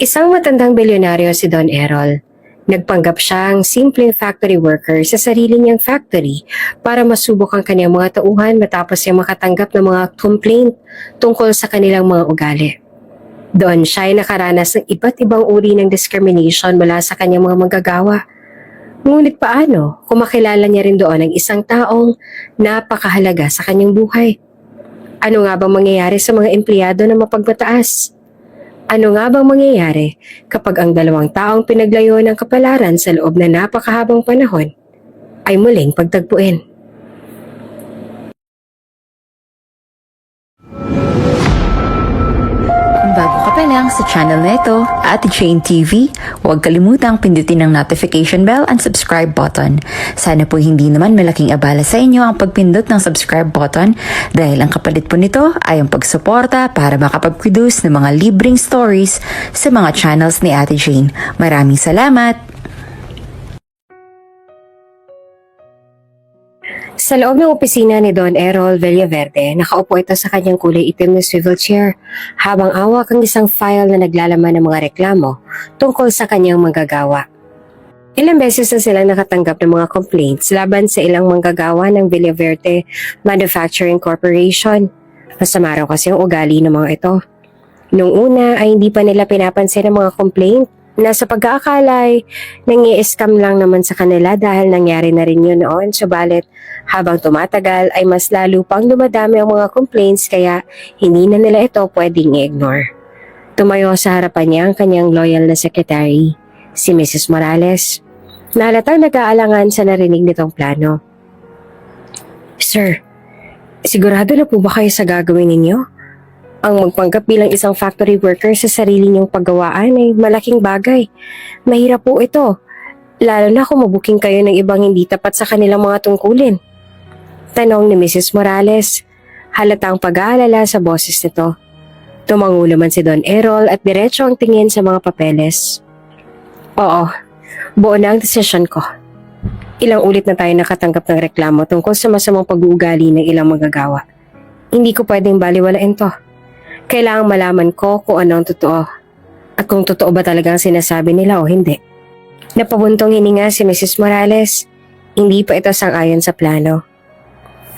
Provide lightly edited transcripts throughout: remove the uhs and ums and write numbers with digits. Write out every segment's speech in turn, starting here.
Isang matandang bilyonaryo si Don Errol. Nagpanggap siyang simpleng factory worker sa sarili niyang factory para masubok ang kanyang mga tauhan matapos niyang makatanggap ng mga complaint tungkol sa kanilang mga ugali. Doon siya ay nakaranas ng iba't ibang uri ng discrimination mula sa kanyang mga manggagawa. Ngunit paano kung makilala niya rin doon ang isang taong napakahalaga sa kanyang buhay? Ano nga bang mangyayari sa mga empleyado na mapagmataas? Ano nga bang mangyayari kapag ang dalawang taong pinaglayo ng kapalaran sa loob na napakahabang panahon ay muling pagtagpuin? Kung bago ka pa lang sa channel na ito, Ate Jane TV, huwag kalimutang pindutin ang notification bell and subscribe button. Sana po hindi naman malaking abala sa inyo ang pagpindot ng subscribe button dahil ang kapalit po nito ay ang pagsuporta para makapag-produce ng mga libreng stories sa mga channels ni Ate Jane. Maraming salamat! Sa loob ng opisina ni Don Errol Villaverde, nakaupo ito sa kanyang kulay itim na swivel chair habang awak ang isang file na naglalaman ng mga reklamo tungkol sa kanyang manggagawa. Ilang beses na silang nakatanggap ng mga complaints laban sa ilang manggagawa ng Villaverde Manufacturing Corporation. Masama raw kasi ang ugali ng mga ito. Noong una ay hindi pa nila pinapansin ang mga complaint na sa pag-aakalay nangi-scam lang naman sa kanila dahil nangyari na rin yun noon. Subalit habang tumatagal ay mas lalo pang dumadami ang mga complaints kaya hindi na nila ito pwedeng i-ignore. Tumayo sa harapan niya ang kanyang loyal na secretary, si Mrs. Morales, na halatang nag-aalangan sa narinig nitong plano. Sir, sigurado na po ba kayo sa gagawin ninyo? Ang magpanggap bilang isang factory worker sa sarili niyong paggawaan ay malaking bagay. Mahirap po ito, lalo na kung mabuking kayo ng ibang hindi tapat sa kanilang mga tungkulin. Tanong ni Mrs. Morales, halatang pag-aalala sa boses nito. Tumango naman si Don Errol at diretso ang tingin sa mga papeles. Oo, buo na ang desisyon ko. Ilang ulit na tayo nakatanggap ng reklamo tungkol sa masamang pag-uugali ng ilang manggagawa. Hindi ko pwedeng baliwalain to. Kailangang malaman ko kung ano ang totoo at kung totoo ba talagang sinasabi nila o hindi. Napabuntong hininga si Mrs. Morales. Hindi pa ito sang-ayon sa plano.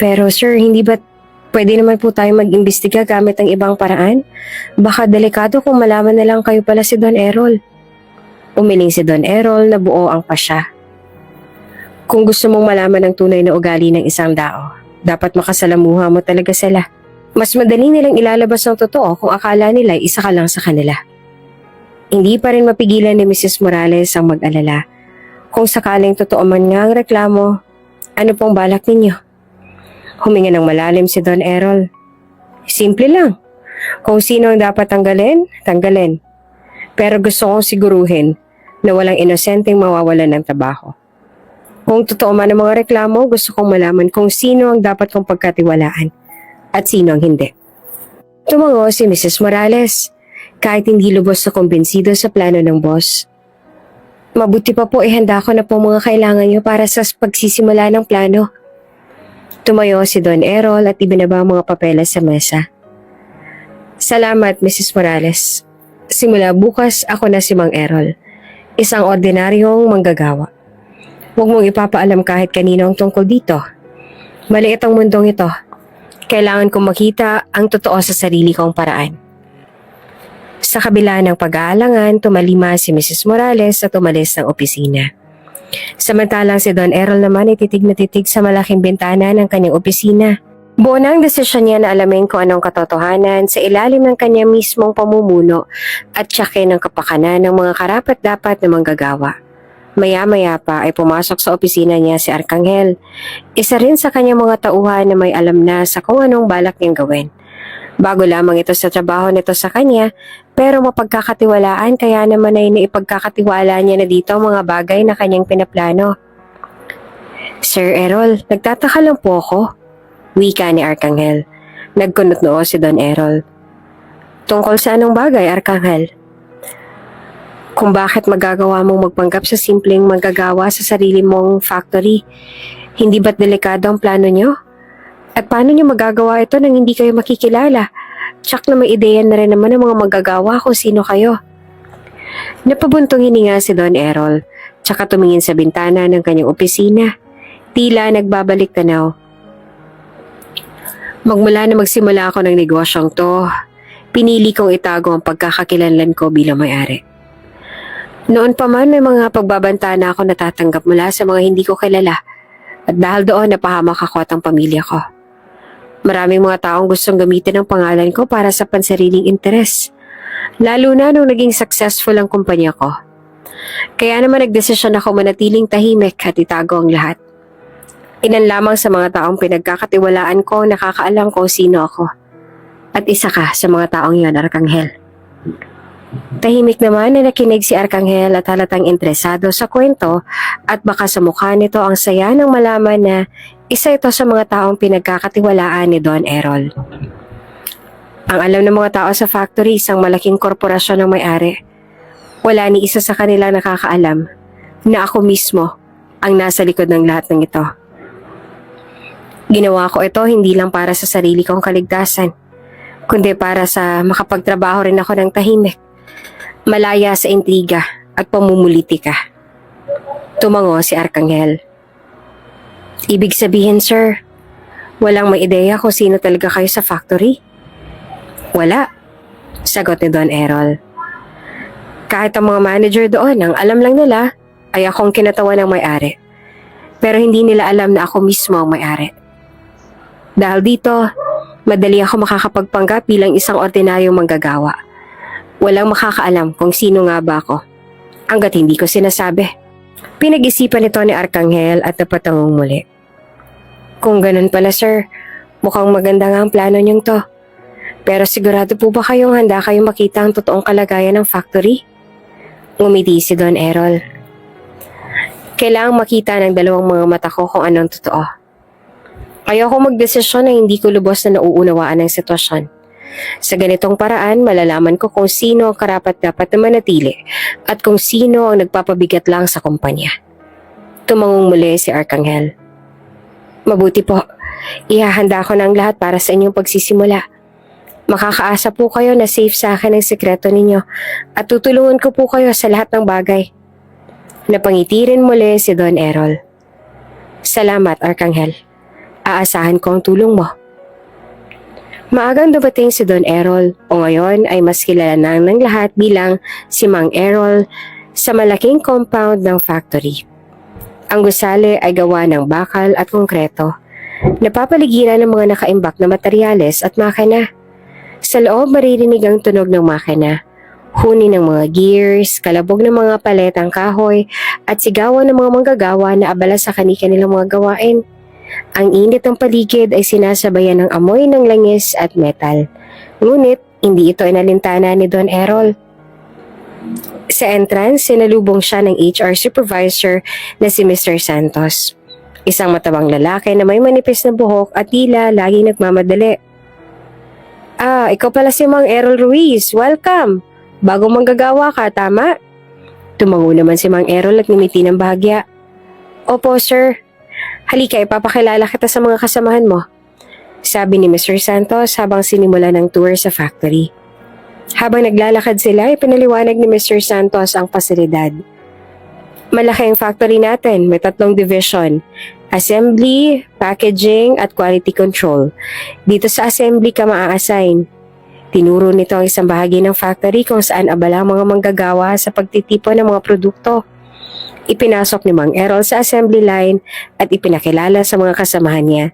Pero sir, hindi ba pwede naman po tayo mag-imbestiga gamit ang ibang paraan? Baka delikado kung malaman na lang kayo pala si Don Errol. Umiling si Don Errol na buo ang pasya. Kung gusto mong malaman ang tunay na ugali ng isang tao, dapat makasalamuha mo talaga sila. Mas madali nilang ilalabas ng totoo kung akala nila isa ka lang sa kanila. Hindi pa rin mapigilan ni Mrs. Morales ang mag-alala. Kung sakaling totoo man nga ang reklamo, ano pong balak ninyo? Huminga ng malalim si Don Errol. Simple lang. Kung sino ang dapat tanggalin, tanggalin. Pero gusto kong siguruhin na walang inosenteng mawawalan ng trabaho. Kung totoo man ang mga reklamo, gusto kong malaman kung sino ang dapat kong pagkatiwalaan at sino ang hindi. Tumango si Mrs. Morales, kahit hindi lubos na kumbinsido sa plano ng boss. Mabuti pa po ihanda ko na po mga kailangan niyo para sa pagsisimula ng plano. Tumayo si Don Errol at ibinaba ang mga papeles sa mesa. Salamat, Mrs. Morales. Simula bukas ako na si Mang Errol, isang ordinaryong manggagawa. Huwag mong ipapaalam kahit kanino ang tungkol dito. Maliit ang mundong ito. Kailangan kong makita ang totoo sa sarili kong paraan. Sa kabila ng pag-aalangan, tumalima si Mrs. Morales at umalis ng opisina. Samantalang si Don Errol naman ay titig na titig sa malaking bintana ng kanyang opisina. Buo na ang desisyon niya na alamin kung anong katotohanan sa ilalim ng kanyang mismong pamumuno at tiyakin ng kapakanan ng mga karapat-dapat na manggagawa. Maya-maya pa ay pumasok sa opisina niya si Arcangel. Isa rin sa kanyang mga tauhan na may alam na sa kung anong balak niyang gawin. Bago lamang ito sa trabaho nito sa kanya, pero mapagkakatiwalaan kaya naman ay naipagkakatiwala niya na dito ang mga bagay na kanyang pinaplano. Sir Errol, nagtataka lang po ako, wika ni Arcangel. Nagkunot noo si Don Errol. Tungkol sa anong bagay, Arcangel? Kung bakit magagawa mong magpanggap sa simpleng manggagawa sa sarili mong factory, hindi ba't delikado ang plano nyo? At paano nyo magagawa ito nang hindi kayo makikilala? Tsak na may ideya na rin naman ng mga manggagawa kung sino kayo. Napabuntong hininga si Don Errol, tsaka tumingin sa bintana ng kanyang opisina. Tila nagbabalik tanaw. Magmula na magsimula ako ng negosyong to, pinili kong itago ang pagkakakilanlan ko bilang may-ari. Noon pa man may mga pagbabanta na ako natatanggap mula sa mga hindi ko kilala at dahil doon napahamak ako at ang pamilya ko. Maraming mga taong gustong gamitin ang pangalan ko para sa pansariling interes, lalo na nung naging successful ang kumpanya ko. Kaya naman nagdesisyon ako manatiling tahimik at itago ang lahat. Ilan lamang sa mga taong pinagkakatiwalaan ko nakakaalam kung sino ako. At isa ka sa mga taong yon, Arkanghel. Tahimik naman na nakinig si Arkanghel at halatang interesado sa kwento at baka sa mukha nito ang saya ng malaman na isa ito sa mga taong pinagkakatiwalaan ni Don Errol. Ang alam ng mga tao sa factory, isang malaking korporasyon ng may-ari. Wala ni isa sa kanila nakakaalam na ako mismo ang nasa likod ng lahat ng ito. Ginawa ko ito hindi lang para sa sarili kong kaligtasan, kundi para sa makapagtrabaho rin ako ng tahimik, malaya sa intriga at pamumulitika. Tumango si Arkanghel. Ibig sabihin, sir, walang may ideya kung sino talaga kayo sa factory? Wala, sagot ni Don Errol. Kahit ang mga manager doon, ang alam lang nila ay akong kinatawan ng may-ari. Pero hindi nila alam na ako mismo ang may-ari. Dahil dito, madali ako makakapagpanggap bilang isang ordinaryong manggagawa. Walang makakaalam kung sino nga ba ako, hanggat hindi ko sinasabi. Pinag-isipan ito ni Arkanghel at napatangong muli. Kung ganun pala, sir, mukhang maganda nga ang plano niyong to. Pero sigurado po ba kayong handa kayong makita ang totoong kalagayan ng factory? Ngumiti si Don Errol. Kailangang makita ng dalawang mga mata ko kung anong totoo. Ayoko magdesisyon na hindi ko lubos na nauunawaan ang sitwasyon. Sa ganitong paraan, malalaman ko kung sino ang karapat-dapat na manatili at kung sino ang nagpapabigat lang sa kumpanya. Tumangong muli si Arkanghel. Mabuti po, ihahanda ko ng lahat para sa inyong pagsisimula. Makakaasa po kayo na safe sa akin ang sekreto ninyo at tutulungan ko po kayo sa lahat ng bagay. Napangiti rin muli si Don Errol. Salamat, Arkanghel. Aasahan ko ang tulong mo. Maagang dumating si Don Errol o ngayon ay mas kilala na ng lahat bilang si Mang Errol sa malaking compound ng factory. Ang gusali ay gawa ng bakal at konkreto. Napapaligiran ng mga nakaimbak na materyales at makina. Sa loob maririnig ang tunog ng makina, huni ng mga gears, kalabog ng mga paletang kahoy at sigawan ng mga manggagawa na abala sa kanilang mga gawain. Ang init ng paligid ay sinasabayan ng amoy ng langis at metal. Ngunit, hindi ito inalintana ni Don Errol. Sa entrance, sinalubong siya ng HR supervisor na si Mr. Santos. Isang matabang lalaki na may manipis na buhok at tila laging nagmamadali. Ikaw pala si Mang Errol Ruiz. Welcome! Bagong manggagawa ka, tama? Tumango naman si Mang Errol at ngumiti ng bahagya. Opo, sir. Halika, ipapakilala kita sa mga kasamahan mo, sabi ni Mr. Santos habang sinimula ng tour sa factory. Habang naglalakad sila, ipinaliwanag ni Mr. Santos ang pasilidad. Malaki ang factory natin, may 3 division: assembly, packaging, at quality control. Dito sa assembly ka maa-assign. Tinuro nito ang isang bahagi ng factory kung saan abala ang mga manggagawa sa pagtitipon ng mga produkto. Ipinasok ni Mang Errol sa assembly line at ipinakilala sa mga kasamahan niya.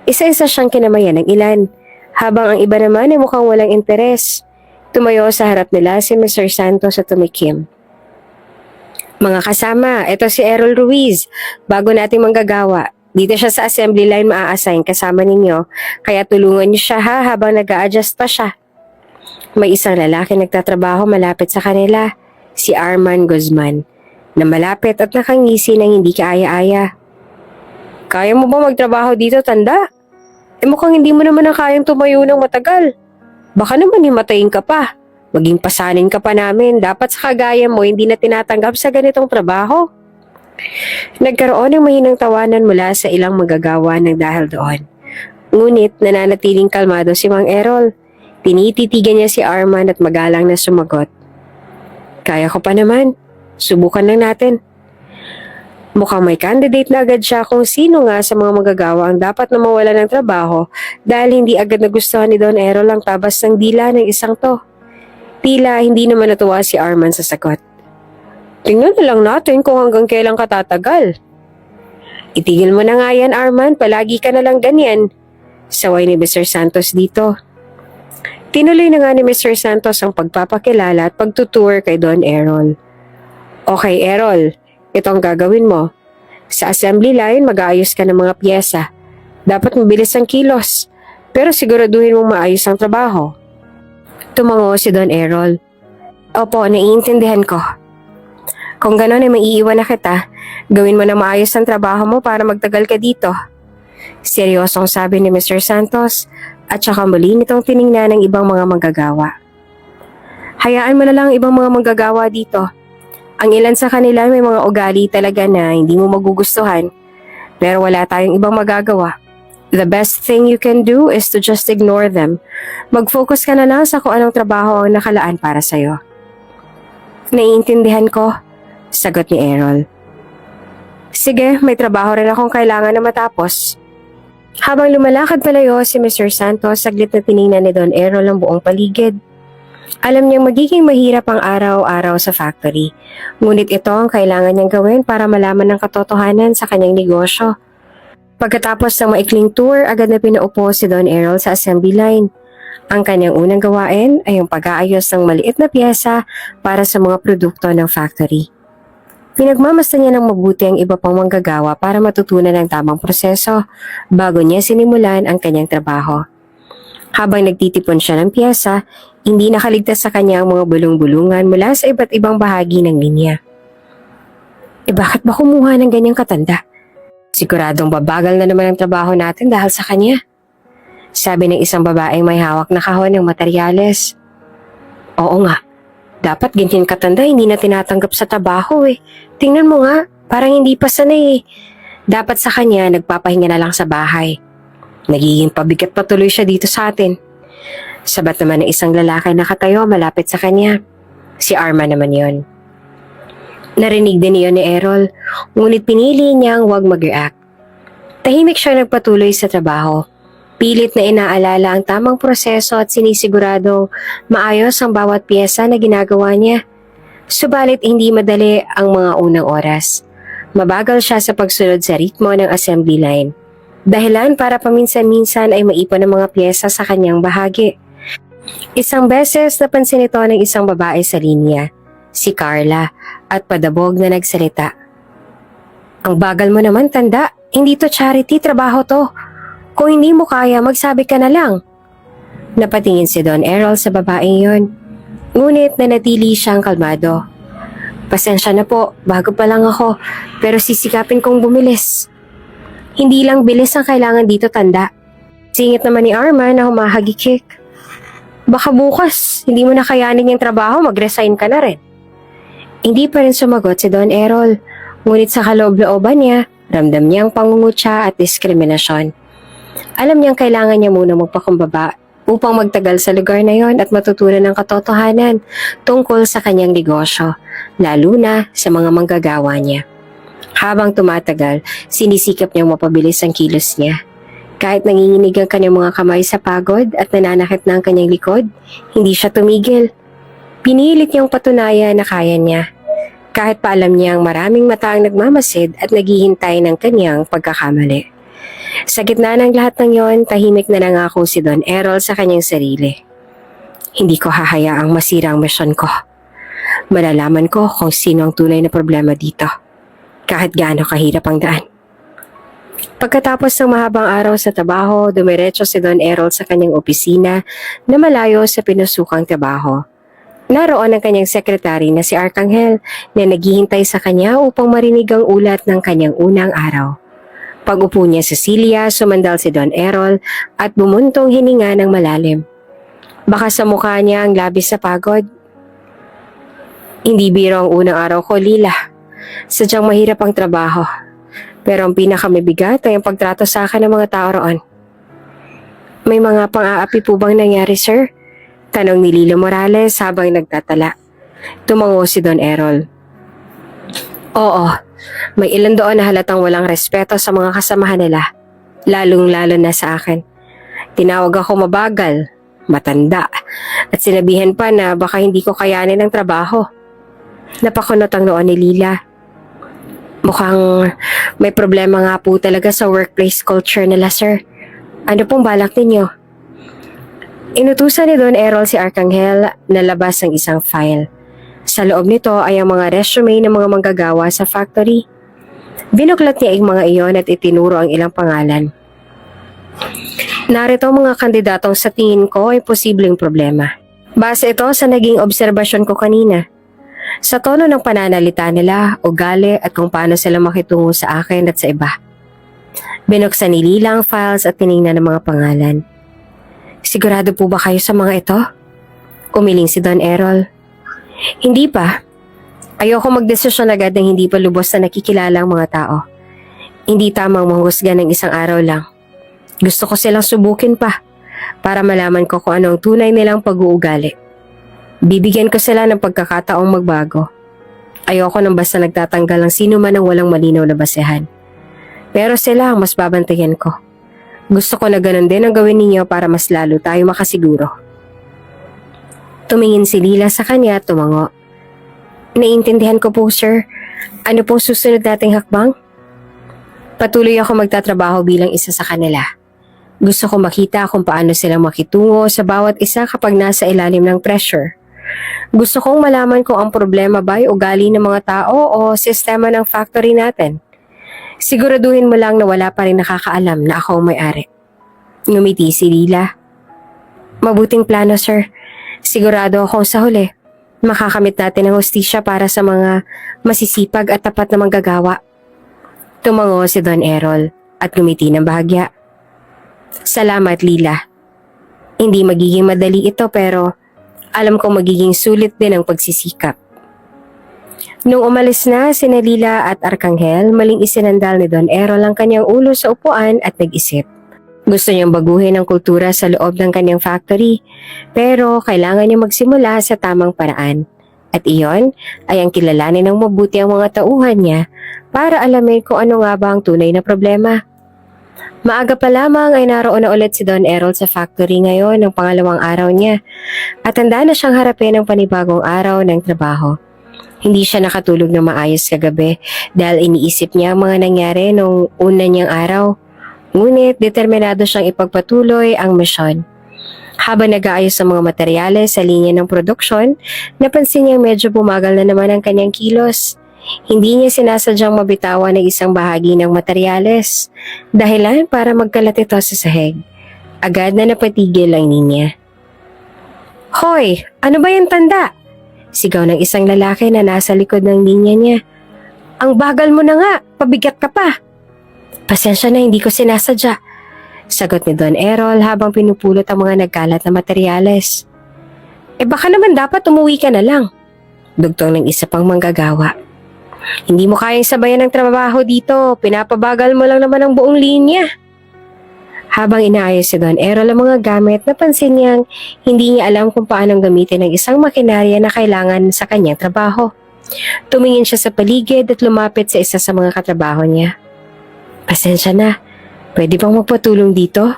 Isa-isa siyang kinamayan ng ilan, habang ang iba naman ay mukhang walang interes. Tumayo sa harap nila si Mr. Santos at tumikim. Mga kasama, ito si Errol Ruiz, bago nating manggagawa. Dito siya sa assembly line maa-assign kasama ninyo, kaya tulungan niyo siya habang nag-a-adjust pa siya. May isang lalaki nagtatrabaho malapit sa kanila, si Arman Guzman, na malapit at nakangisi ng hindi kaaya-aya. Kaya mo ba magtrabaho dito, tanda? Mukhang hindi mo naman na kayang tumayo ng matagal. Baka naman himatayin ka pa. Maging pasanin ka pa namin. Dapat sa kagaya mo hindi na tinatanggap sa ganitong trabaho. Nagkaroon ng mahinang tawanan mula sa ilang magagawa ng dahil doon. Ngunit nananatiling kalmado si Mang Errol. Tinititigan niya si Arman at magalang na sumagot. Kaya ko pa naman. Subukan lang natin. Mukhang may candidate na agad siya kung sino nga sa mga manggagawa ang dapat na mawala ng trabaho dahil hindi agad nagustuhan ni Don Errol ang tabas ng dila ng isang to. Tila hindi naman natuwa si Arman sa sagot. Tingnan na lang natin kung hanggang kailan ka tatagal. Itigil mo na nga yan, Arman. Palagi ka na lang ganyan. Saway ni Mr. Santos dito. Tinuloy na nga ni Mr. Santos ang pagpapakilala at pagtutour kay Don Errol. Okay, Errol. Ito ang gagawin mo. Sa assembly line, mag-aayos ka ng mga piyesa. Dapat mabilis ang kilos. Pero siguraduhin mong maayos ang trabaho. Tumango si Don Errol. Opo, naiintindihan ko. Kung gano'n ay maiiwan na kita, gawin mo na maayos ang trabaho mo para magtagal ka dito. Seryosong sabi ni Mr. Santos at saka muli nitong tiningnan ng ibang mga manggagawa. Hayaan mo na lang ang ibang mga manggagawa dito. Ang ilan sa kanila may mga ugali talaga na hindi mo magugustuhan, pero wala tayong ibang magagawa. The best thing you can do is to just ignore them. Mag-focus ka na lang sa kung anong trabaho ang nakalaan para sa'yo. Naiintindihan ko, sagot ni Errol. Sige, may trabaho rin akong kailangan na matapos. Habang lumalakad palayo si Mr. Santos, saglit na tiningnan ni Don Errol ang buong paligid. Alam niyang magiging mahirap ang araw-araw sa factory, ngunit ito ang kailangan niyang gawin para malaman ng katotohanan sa kanyang negosyo. Pagkatapos ng maikling tour, agad na pinaupo si Don Errol sa assembly line. Ang kanyang unang gawain ay ang pag-aayos ng maliit na piyesa para sa mga produkto ng factory. Pinagmamasdan niya ng mabuti ang iba pang manggagawa para matutunan ang tamang proseso bago niya sinimulan ang kanyang trabaho. Habang nagtitipon siya ng piyesa, hindi nakaligtas sa kanya ang mga bulong-bulungan mula sa iba't ibang bahagi ng linya. Bakit ba kumuha ng ganyang katanda? Siguradong babagal na naman ang trabaho natin dahil sa kanya. Sabi ng isang babaeng may hawak na kahon ng materyales. Oo nga, dapat ganyan katanda hindi na tinatanggap sa trabaho eh. Tingnan mo nga, parang hindi pa sanay eh. Dapat sa kanya nagpapahinga na lang sa bahay. Nagiging pabigat patuloy siya dito sa atin. Sabat naman ng isang lalaki na nakatayo malapit sa kanya. Si Arman naman yon. Narinig din niyon ni Errol, ngunit pinili niyang huwag mag-react. Tahimik siya nagpatuloy sa trabaho. Pilit na inaalala ang tamang proseso at sinisiguradong maayos ang bawat piyesa na ginagawa niya. Subalit hindi madali ang mga unang oras. Mabagal siya sa pagsunod sa ritmo ng assembly line. Dahilan para paminsan-minsan ay maipon ang mga piyesa sa kanyang bahagi. Isang beses napansin ito ng isang babae sa linya, si Carla, at padabog na nagsalita. Ang bagal mo naman, tanda. Hindi to charity, trabaho to. Kung hindi mo kaya, magsabi ka na lang. Napatingin si Don Errol sa babaeng yon. Ngunit nanatili siyang kalmado. Pasensya na po, bago pa lang ako, pero sisikapin kong bumilis. Hindi lang bilis ang kailangan dito, tanda. Singit naman ni Arman na humahagikik. Baka bukas, hindi mo na kayanin yung trabaho, mag-resign ka na rin. Hindi pa rin sumagot si Don Errol, ngunit sa kaloob-looban niya, ramdam niyang pangungutya at diskriminasyon. Alam niyang kailangan niya muna magpakumbaba upang magtagal sa lugar na yon at matutunan ng katotohanan tungkol sa kanyang negosyo, lalo na sa mga manggagawa niya. Habang tumatagal, sinisikap niyang mapabilis ang kilos niya. Kahit nanginginig ang kanyang mga kamay sa pagod at nananakit na ang kanyang likod, hindi siya tumigil. Pinilit niyang patunayan na kaya niya. Kahit pa alam niyang maraming mata ang nagmamasid at naghihintay ng kanyang pagkakamali. Sa gitna ng lahat ng yon, tahimik na nangako si Don Errol sa kanyang sarili. Hindi ko hahayaang masira ang misyon ko. Malalaman ko kung sino ang tunay na problema dito. Kahit gaano kahirap ang daan. Pagkatapos ng mahabang araw sa trabaho, dumiretso si Don Errol sa kanyang opisina na malayo sa pinusukang trabaho. Naroon ang kanyang sekretary na si Arcangel na naghihintay sa kanya upang marinig ang ulat ng kanyang unang araw. Pag-upo niya sa silya, sumandal si Don Errol at bumuntong hininga ng malalim. Baka sa mukha niya ang labis sa pagod. Hindi biro ang unang araw ko, Lila. Sadyang mahirap ang trabaho. Pero ang pinakamabigat ay ang pagtrato sa akin ng mga tao roon. May mga pang-aapi po bang nangyari, sir? Tanong ni Lila Morales habang nagtatala. Tumango si Don Errol. Oo, may ilan doon na halatang walang respeto sa mga kasamahan nila, lalong-lalo na sa akin. Tinawag ako mabagal, matanda, at sinabihan pa na baka hindi ko kayanin ang trabaho. Napakunot ang noon ni Lila. Mukhang may problema nga po talaga sa workplace culture nila, sir. Ano pong balak ninyo? Inutusan ni Don Errol si Arcangel na labas ang isang file. Sa loob nito ay ang mga resume ng mga manggagawa sa factory. Binuklat niya ang mga iyon at itinuro ang ilang pangalan. Narito ang mga kandidatong sa tingin ko ay posibleng problema. Base ito sa naging obserbasyon ko kanina. Sa tono ng pananalita nila, ugali at kung paano sila makitungo sa akin at sa iba. Binuksan ni Lila ang files at tiningnan ang mga pangalan. Sigurado po ba kayo sa mga ito? Umiling si Don Errol. Hindi pa. Ayoko magdesisyon agad ng hindi pa lubos na nakikilala ang mga tao. Hindi tamang manghusga ng isang araw lang. Gusto ko silang subukin pa para malaman ko kung ano ang tunay nilang pag-uugali. Bibigyan ko sila ng pagkakataong magbago. Ayoko nang basta nagtatanggal ng sino man ang walang malinaw na basehan. Pero sila ang mas babantayan ko. Gusto ko na ganun din ang gawin ninyo para mas lalo tayo makasiguro. Tumingin si Lila sa kanya at tumango. Naiintindihan ko po, sir. Ano pong susunod nating hakbang? Patuloy ako magtatrabaho bilang isa sa kanila. Gusto ko makita kung paano sila makitungo sa bawat isa kapag nasa ilalim ng pressure. Gusto kong malaman kung ang problema ba ay ugali ng mga tao o sistema ng factory natin. Siguraduhin mo lang na wala pa rin nakakaalam na ako ang may-ari. Ngumiti si Lila. Mabuting plano, sir. Sigurado akong sa huli, makakamit natin ang hustisya para sa mga masisipag at tapat na manggagawa. Tumango si Don Errol at ngumiti ng bahagya. Salamat, Lila. Hindi magiging madali ito pero alam kong magiging sulit din ang pagsisikap. Nung umalis na sina Lila at Arcangel, maling isinandal ni Don Errol ang kanyang ulo sa upuan at nag-isip. Gusto niyang baguhin ang kultura sa loob ng kanyang factory, pero kailangan niya magsimula sa tamang paraan. At iyon ay ang kilalanin ng mabuti ang mga tauhan niya para alamin kung ano nga ba ang tunay na problema. Maaga pa lamang ay naroon na ulit si Don Errol sa factory ngayon ng pangalawang araw niya at handa na siyang harapin ang panibagong araw ng trabaho. Hindi siya nakatulog ng maayos kagabi dahil iniisip niya ang mga nangyari nung una niyang araw. Ngunit determinado siyang ipagpatuloy ang misyon. Habang nag-aayos sa mga materyales sa linya ng produksyon, napansin niyang medyo bumagal na naman ang kanyang kilos. Hindi niya sinasadyang mabitawan ng isang bahagi ng materyales, dahilan para magkalat ito sa sahig. Agad na napatigil ang linya. Hoy! Ano ba yung tanda? Sigaw ng isang lalaki na nasa likod ng linya niya. Ang bagal mo na nga! Pabigat ka pa! Pasensya na, hindi ko sinasadya. Sagot ni Don Errol habang pinupulot ang mga nagkalat na materyales. Baka naman dapat umuwi ka na lang. Dugtong ng isa pang manggagawa. Hindi mo kayang sabayan ng trabaho dito. Pinapabagal mo lang naman ang buong linya. Habang inaayos si Don Errol ang mga gamit, napansin niyang hindi niya alam kung paano gamitin ang isang makinarya na kailangan sa kanyang trabaho. Tumingin siya sa paligid at lumapit sa isa sa mga katrabaho niya. Pasensya na, pwede bang magpatulong dito?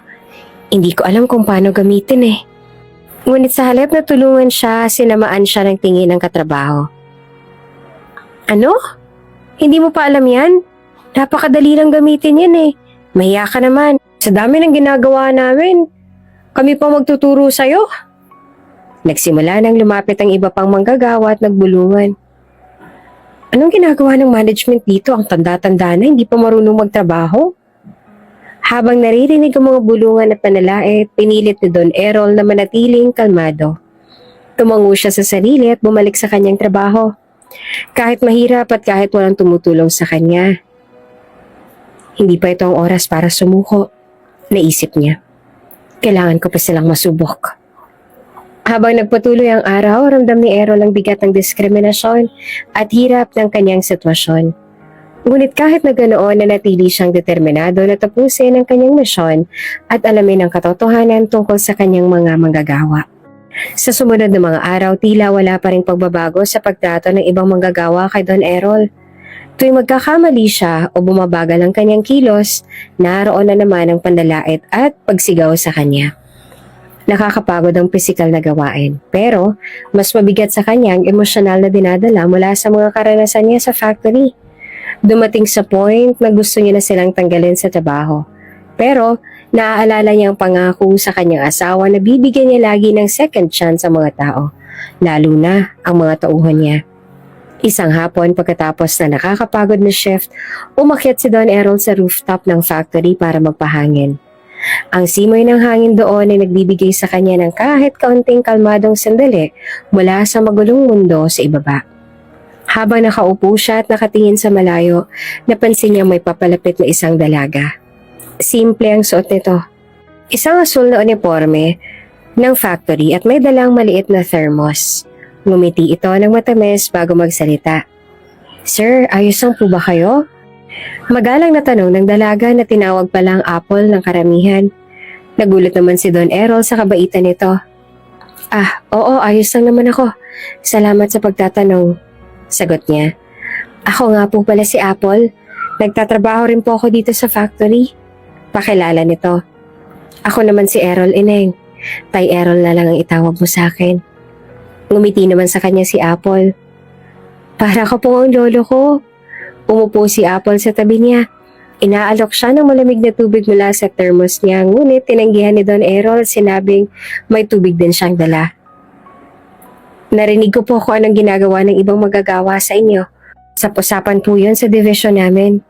Hindi ko alam kung paano gamitin eh. Ngunit sa halip na tulungan siya, sinamaan siya ng tingin ng katrabaho. Ano? Hindi mo pa alam yan? Napakadali lang gamitin yan eh. Mahiya ka naman. Sa dami ng ginagawa namin, kami pa magtuturo sa'yo. Nagsimula nang lumapit ang iba pang manggagawa at nagbulungan. Anong ginagawa ng management dito? Ang tanda-tanda na, hindi pa marunong magtrabaho. Habang naririnig ang mga bulungan at panalait, pinilit ni Don Errol na manatiling kalmado. Tumango siya sa sarili at bumalik sa kanyang trabaho. Kahit mahirap at kahit walang tumutulong sa kanya. Hindi pa ito ang oras para sumuko, naisip niya. Kailangan ko pa silang masubok. Habang nagpatuloy ang araw, ramdam ni Errol ang bigat ng diskriminasyon at hirap ng kanyang sitwasyon. Ngunit kahit na ganoon, nanatili siyang determinado na tapusin ang kanyang misyon at alamin ang katotohanan tungkol sa kanyang mga manggagawa. Sa sumunod na mga araw, tila wala pa ring pagbabago sa pagtrato ng ibang manggagawa kay Don Errol. Tuwing magkakamali siya o bumabagal ang kanyang kilos, naroon na naman ang pandalait at pagsigaw sa kanya. Nakakapagod ang pisikal na gawain, pero mas mabigat sa kanya ang emosyonal na dinadala mula sa mga karanasan niya sa factory. Dumating sa point na gusto niya na silang tanggalin sa trabaho. Pero naaalala niya ang pangako sa kanyang asawa na bibigyan niya lagi ng second chance sa mga tao, lalo na ang mga tauhan niya. Isang hapon pagkatapos na nakakapagod na shift, umakyat si Don Errol sa rooftop ng factory para magpahangin. Ang simoy ng hangin doon ay nagbibigay sa kanya ng kahit kaunting kalmadong sandali mula sa magulong mundo sa ibaba. Habang nakaupo siya at nakatingin sa malayo, napansin niya may papalapit na isang dalaga. Simple ang suot nito. Isang asul na uniforme ng factory at may dalang maliit na thermos. Ngumiti ito ng matamis bago magsalita. "Sir, ayos lang po ba kayo?" Magalang na tanong ng dalaga na tinawag palang Apple ng karamihan. Nagulat naman si Don Errol sa kabaitan nito. Oo, ayos lang naman ako. Salamat sa pagtatanong," sagot niya. "Ako nga po pala si Apple. Nagtatrabaho rin po ako dito sa factory." Pakilala nito. "Ako naman si Errol, Ineng. Tay Errol na lang ang itawag mo sa akin." Ngumiti naman sa kanya si Apple. "Para ka po ang lolo ko." Umupo si Apple sa tabi niya. Inaalok siya ng malamig na tubig mula sa thermos niya, ngunit tinanggihan ni Don Errol sinabing may tubig din siyang dala. "Narinig ko po kung anong ginagawa ng ibang magagawa sa inyo. Usapan po yun sa division namin."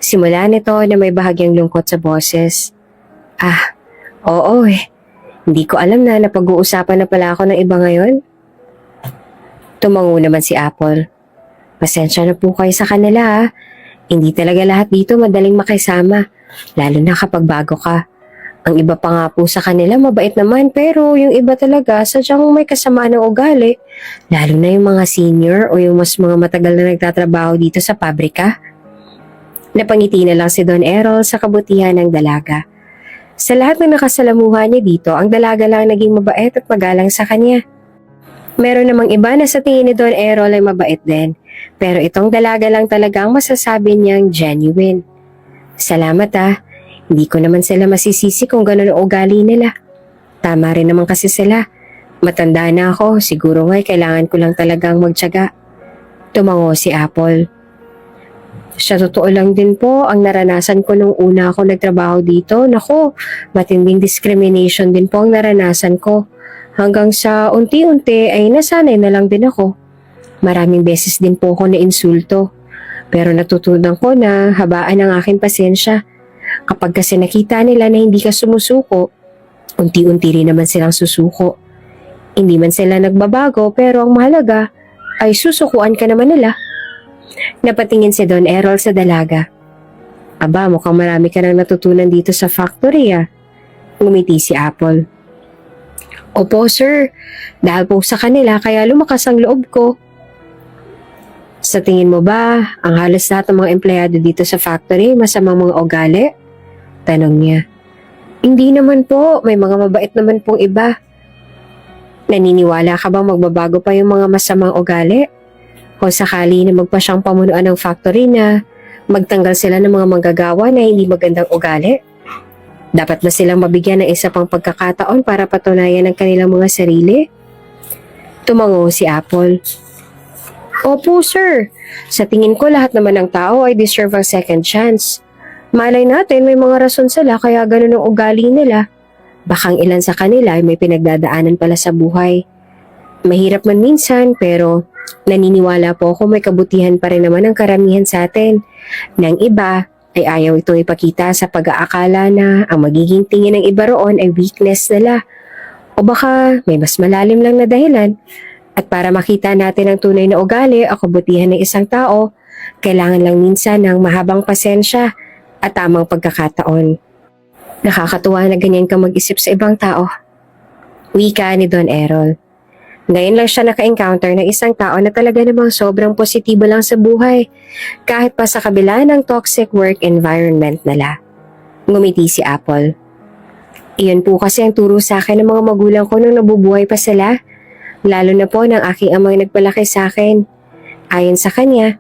Simula nito na may bahagyang lungkot sa boses. Oo eh. Hindi ko alam na napag-uusapan na pala ako ng iba ngayon." Tumango naman si Apple. "Pasensya na po kayo sa kanila ha. Hindi talaga lahat dito madaling makisama, lalo na kapag bago ka. Ang iba pa nga po sa kanila mabait naman, pero yung iba talaga sadyang may kasamaan ng ugali, lalo na yung mga senior o yung mas mga matagal na nagtatrabaho dito sa pabrika." Napangiti na lang si Don Errol sa kabutihan ng dalaga. Sa lahat ng nakasalamuha niya dito, ang dalaga lang naging mabait at magalang sa kanya. Meron namang iba na sa tingin ni Don Errol ay mabait din, pero itong dalaga lang talagang masasabi niyang genuine. Salamat hindi ko naman sila masisisi kung gano'n ang ugali nila. Tama rin naman kasi sila. Matanda na ako, siguro nga'y kailangan ko lang talagang magtiyaga. Tumango si Apple. Sa totoo lang din po, ang naranasan ko nung una ako nagtrabaho dito, nako, matinding discrimination din po ang naranasan ko. Hanggang sa unti-unti ay nasanay na lang din ako. Maraming beses din po ako na-insulto. Pero natutunan ko na habaan ang aking pasensya. Kapag kasi nakita nila na hindi ka sumusuko, unti-unti rin naman silang susuko. Hindi man sila nagbabago, pero ang mahalaga ay susukuan ka naman nila. Napatingin si Don Errol sa dalaga. "Aba, mukhang marami ka nang natutunan dito sa factory Ngumiti si Apple. "Opo sir, dahil po sa kanila kaya lumakas ang loob ko." "Sa tingin mo ba, ang halos lahat ng mga empleyado dito sa factory masamang mga ugali?" Tanong niya. "Hindi naman po, may mga mabait naman pong iba." "Naniniwala ka bang magbabago pa yung mga masamang ugali? Kung sakali na magpa siyang pamunuan ng factory na magtanggal sila ng mga manggagawa na hindi magandang ugali? Dapat ba silang mabigyan ng isa pang pagkakataon para patunayan ang kanilang mga sarili?" Tumango si Apple. "Opo sir, sa tingin ko lahat naman ng tao ay deserve ang second chance. Malay natin may mga rason sila kaya ganun ang ugali nila. Bakang ilan sa kanila ay may pinagdadaanan pala sa buhay. Mahirap man minsan, pero naniniwala po ako may kabutihan pa rin naman ang karamihan sa atin. Nang iba ay ayaw itong ipakita sa pag-aakala na ang magiging tingin ng iba roon ay weakness nila. O baka may mas malalim lang na dahilan. At para makita natin ang tunay na ugali o kabutihan ng isang tao, kailangan lang minsan ng mahabang pasensya at tamang pagkakataon. Nakakatuwa na ganyan ka mag-isip sa ibang tao." Wika ni Don Errol. Ngayon lang siya naka-encounter ng isang tao na talaga namang sobrang positibo lang sa buhay, kahit pa sa kabila ng toxic work environment nila. Ngumiti si Apple. Iyon po kasi ang turo sa akin ng mga magulang ko nung nabubuhay pa sila. Lalo na po ng aking amang nagpalaki sa akin. Ayon sa kanya,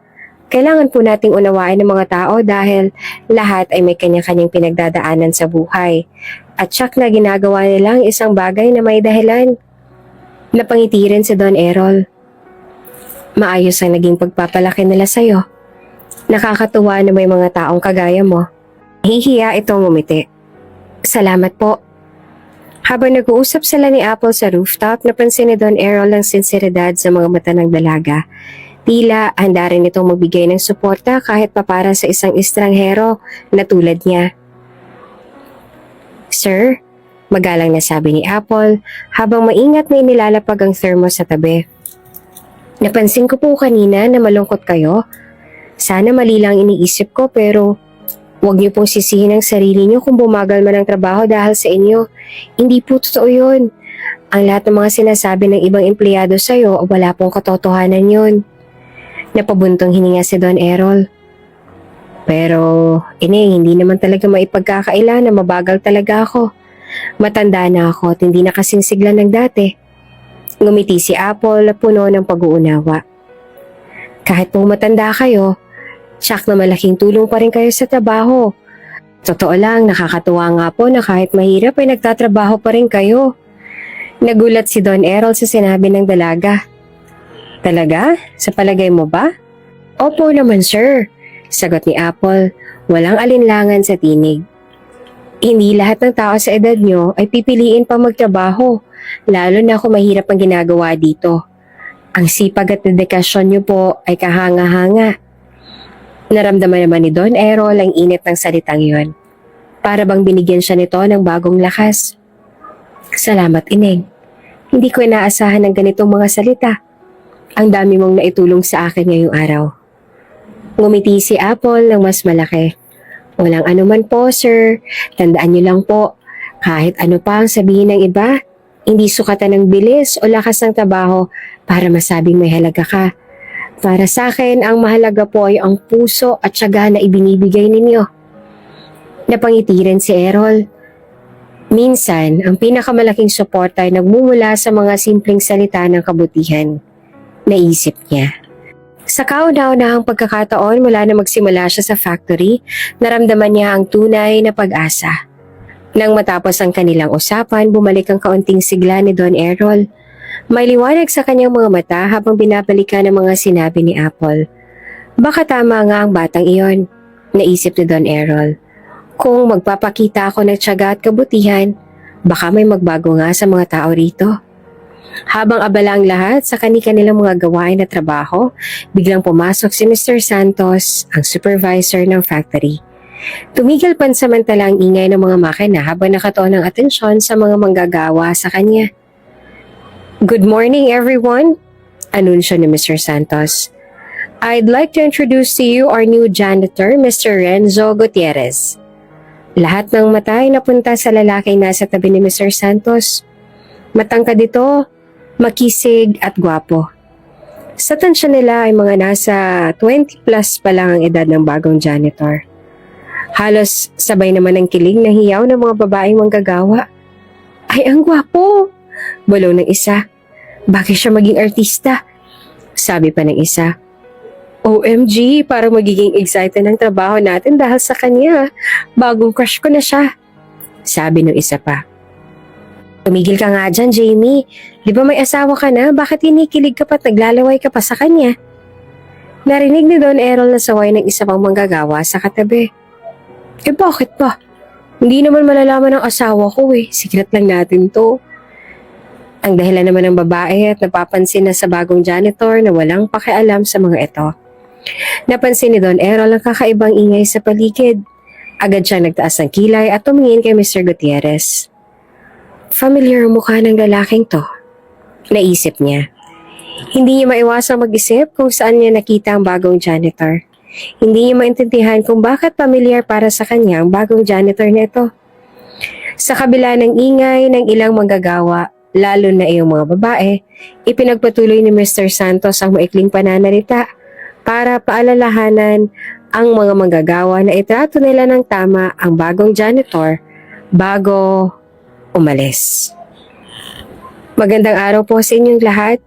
kailangan po nating unawain ng mga tao dahil lahat ay may kanya-kanyang pinagdadaanan sa buhay. At tsak na ginagawa nilang isang bagay na may dahilan. Napangiti rin si Don Errol. Maayos ang naging pagpapalaki nila sa'yo. Nakakatuwa na may mga taong kagaya mo. Hihiya itong umiti. Salamat po. Habang nag-uusap sila ni Apple sa rooftop, napansin ni Don Errol ang sinseridad sa mga mata ng dalaga. Tila handa rin itong magbigay ng suporta kahit pa para sa isang estranghero na tulad niya. Sir, magalang na sabi ni Apple habang maingat na inilalapag ang thermos sa tabi. Napansin ko po kanina na malungkot kayo. Sana mali lang iniisip ko pero huwag niyo pong sisihin ang sarili niyo kung bumagal man ang trabaho dahil sa inyo. Hindi po totoo yun. Ang lahat ng mga sinasabi ng ibang empleyado sa'yo wala pong katotohanan yun. Napabuntong hininga si Don Errol. Pero, hindi naman talaga maipagkakaila na mabagal talaga ako. Matanda na ako at hindi na kasing sigla ng dati. Ngumiti si Apple na puno ng pag-uunawa. Kahit pong matanda kayo, tsak na malaking tulong pa rin kayo sa trabaho. Totoo lang, nakakatuwa nga po na kahit mahirap ay nagtatrabaho pa rin kayo. Nagulat si Don Errol sa sinabi ng dalaga. Talaga? Sa palagay mo ba? Opo naman sir, sagot ni Apple, walang alinlangan sa tinig. Hindi lahat ng tao sa edad nyo ay pipiliin pa magtrabaho, lalo na kung mahirap ang ginagawa dito. Ang sipag at dedikasyon nyo po ay kahanga-hanga. Naramdaman naman ni Don Errol ang init ng salitang yon. Para bang binigyan siya nito ng bagong lakas. Salamat, Ineng. Hindi ko inaasahan ng ganitong mga salita. Ang dami mong naitulong sa akin ngayong araw. Ngumiti si Apple ng mas malaki. Walang anuman po, sir. Tandaan niyo lang po, kahit ano pa ang sabihin ng iba, hindi sukatan ng bilis o lakas ng trabaho para masabing may halaga ka. Para sa akin, ang mahalaga po ay ang puso at tiyaga na ibinibigay ninyo. Napangiti rin si Errol. Minsan, ang pinakamalaking suporta ay nagmumula sa mga simpleng salita ng kabutihan. Naisip niya. Sa kauna-unahang pagkakataon mula na magsimula siya sa factory, naramdaman niya ang tunay na pag-asa. Nang matapos ang kanilang usapan, bumalik ang kaunting sigla ni Don Errol. May liwanag sa kanyang mga mata habang binabalikan ang mga sinabi ni Apple. Baka tama nga ang batang iyon, naisip ni Don Errol. Kung magpapakita ako ng tiyaga at kabutihan, baka may magbago nga sa mga tao rito. Habang abala ang lahat sa kanilang mga gawain at trabaho, biglang pumasok si Mr. Santos, ang supervisor ng factory. Tumigil pansamantala ang ingay ng mga makina habang nakatuon ang atensyon sa mga manggagawa sa kanya. Good morning everyone, anunsyo ni Mr. Santos. I'd like to introduce to you our new janitor, Mr. Renzo Gutierrez. Lahat ng mata ay napunta sa lalaking nasa tabi ni Mr. Santos. Matangkad ito, makisig at gwapo. Sa tansya nila ay mga nasa 20 plus pa lang ang edad ng bagong janitor. Halos sabay naman ang kilig na hiyaw ng mga babaeng manggagawa. Ay, ang gwapo! Bulong ng isa. Bakit siya maging artista? Sabi pa ng isa. OMG, parang magiging excited ang trabaho natin dahil sa kanya. Bagong crush ko na siya. Sabi ng isa pa. Tumigil ka nga dyan, Jamie. Di ba may asawa ka na? Bakit kinikilig ka pa't naglalaway ka pa sa kanya? Narinig ni Don Errol na saway ng isa pang manggagawa sa katabi. Eh bakit pa? Hindi naman malalaman ng asawa ko eh. Secret lang natin to. Ang dahilan naman ng babae at napapansin na sa bagong janitor na walang pakialam sa mga ito. Napansin ni Don Errol ang kakaibang ingay sa paligid. Agad siya nagtaas ng kilay at tumingin kay Mr. Gutierrez. Familiar ang mukha ng lalaking to. Naisip niya. Hindi niya maiwasang mag-isip kung saan niya nakita ang bagong janitor. Hindi niya maintindihan kung bakit familiar para sa kanya ang bagong janitor nito. Sa kabila ng ingay ng ilang manggagawa, lalo na iyong mga babae, ipinagpatuloy ni Mr. Santos ang maikling pananalita para paalalahanan ang mga manggagawa na itrato nila ng tama ang bagong janitor bago umalis. Magandang araw po sa inyong lahat.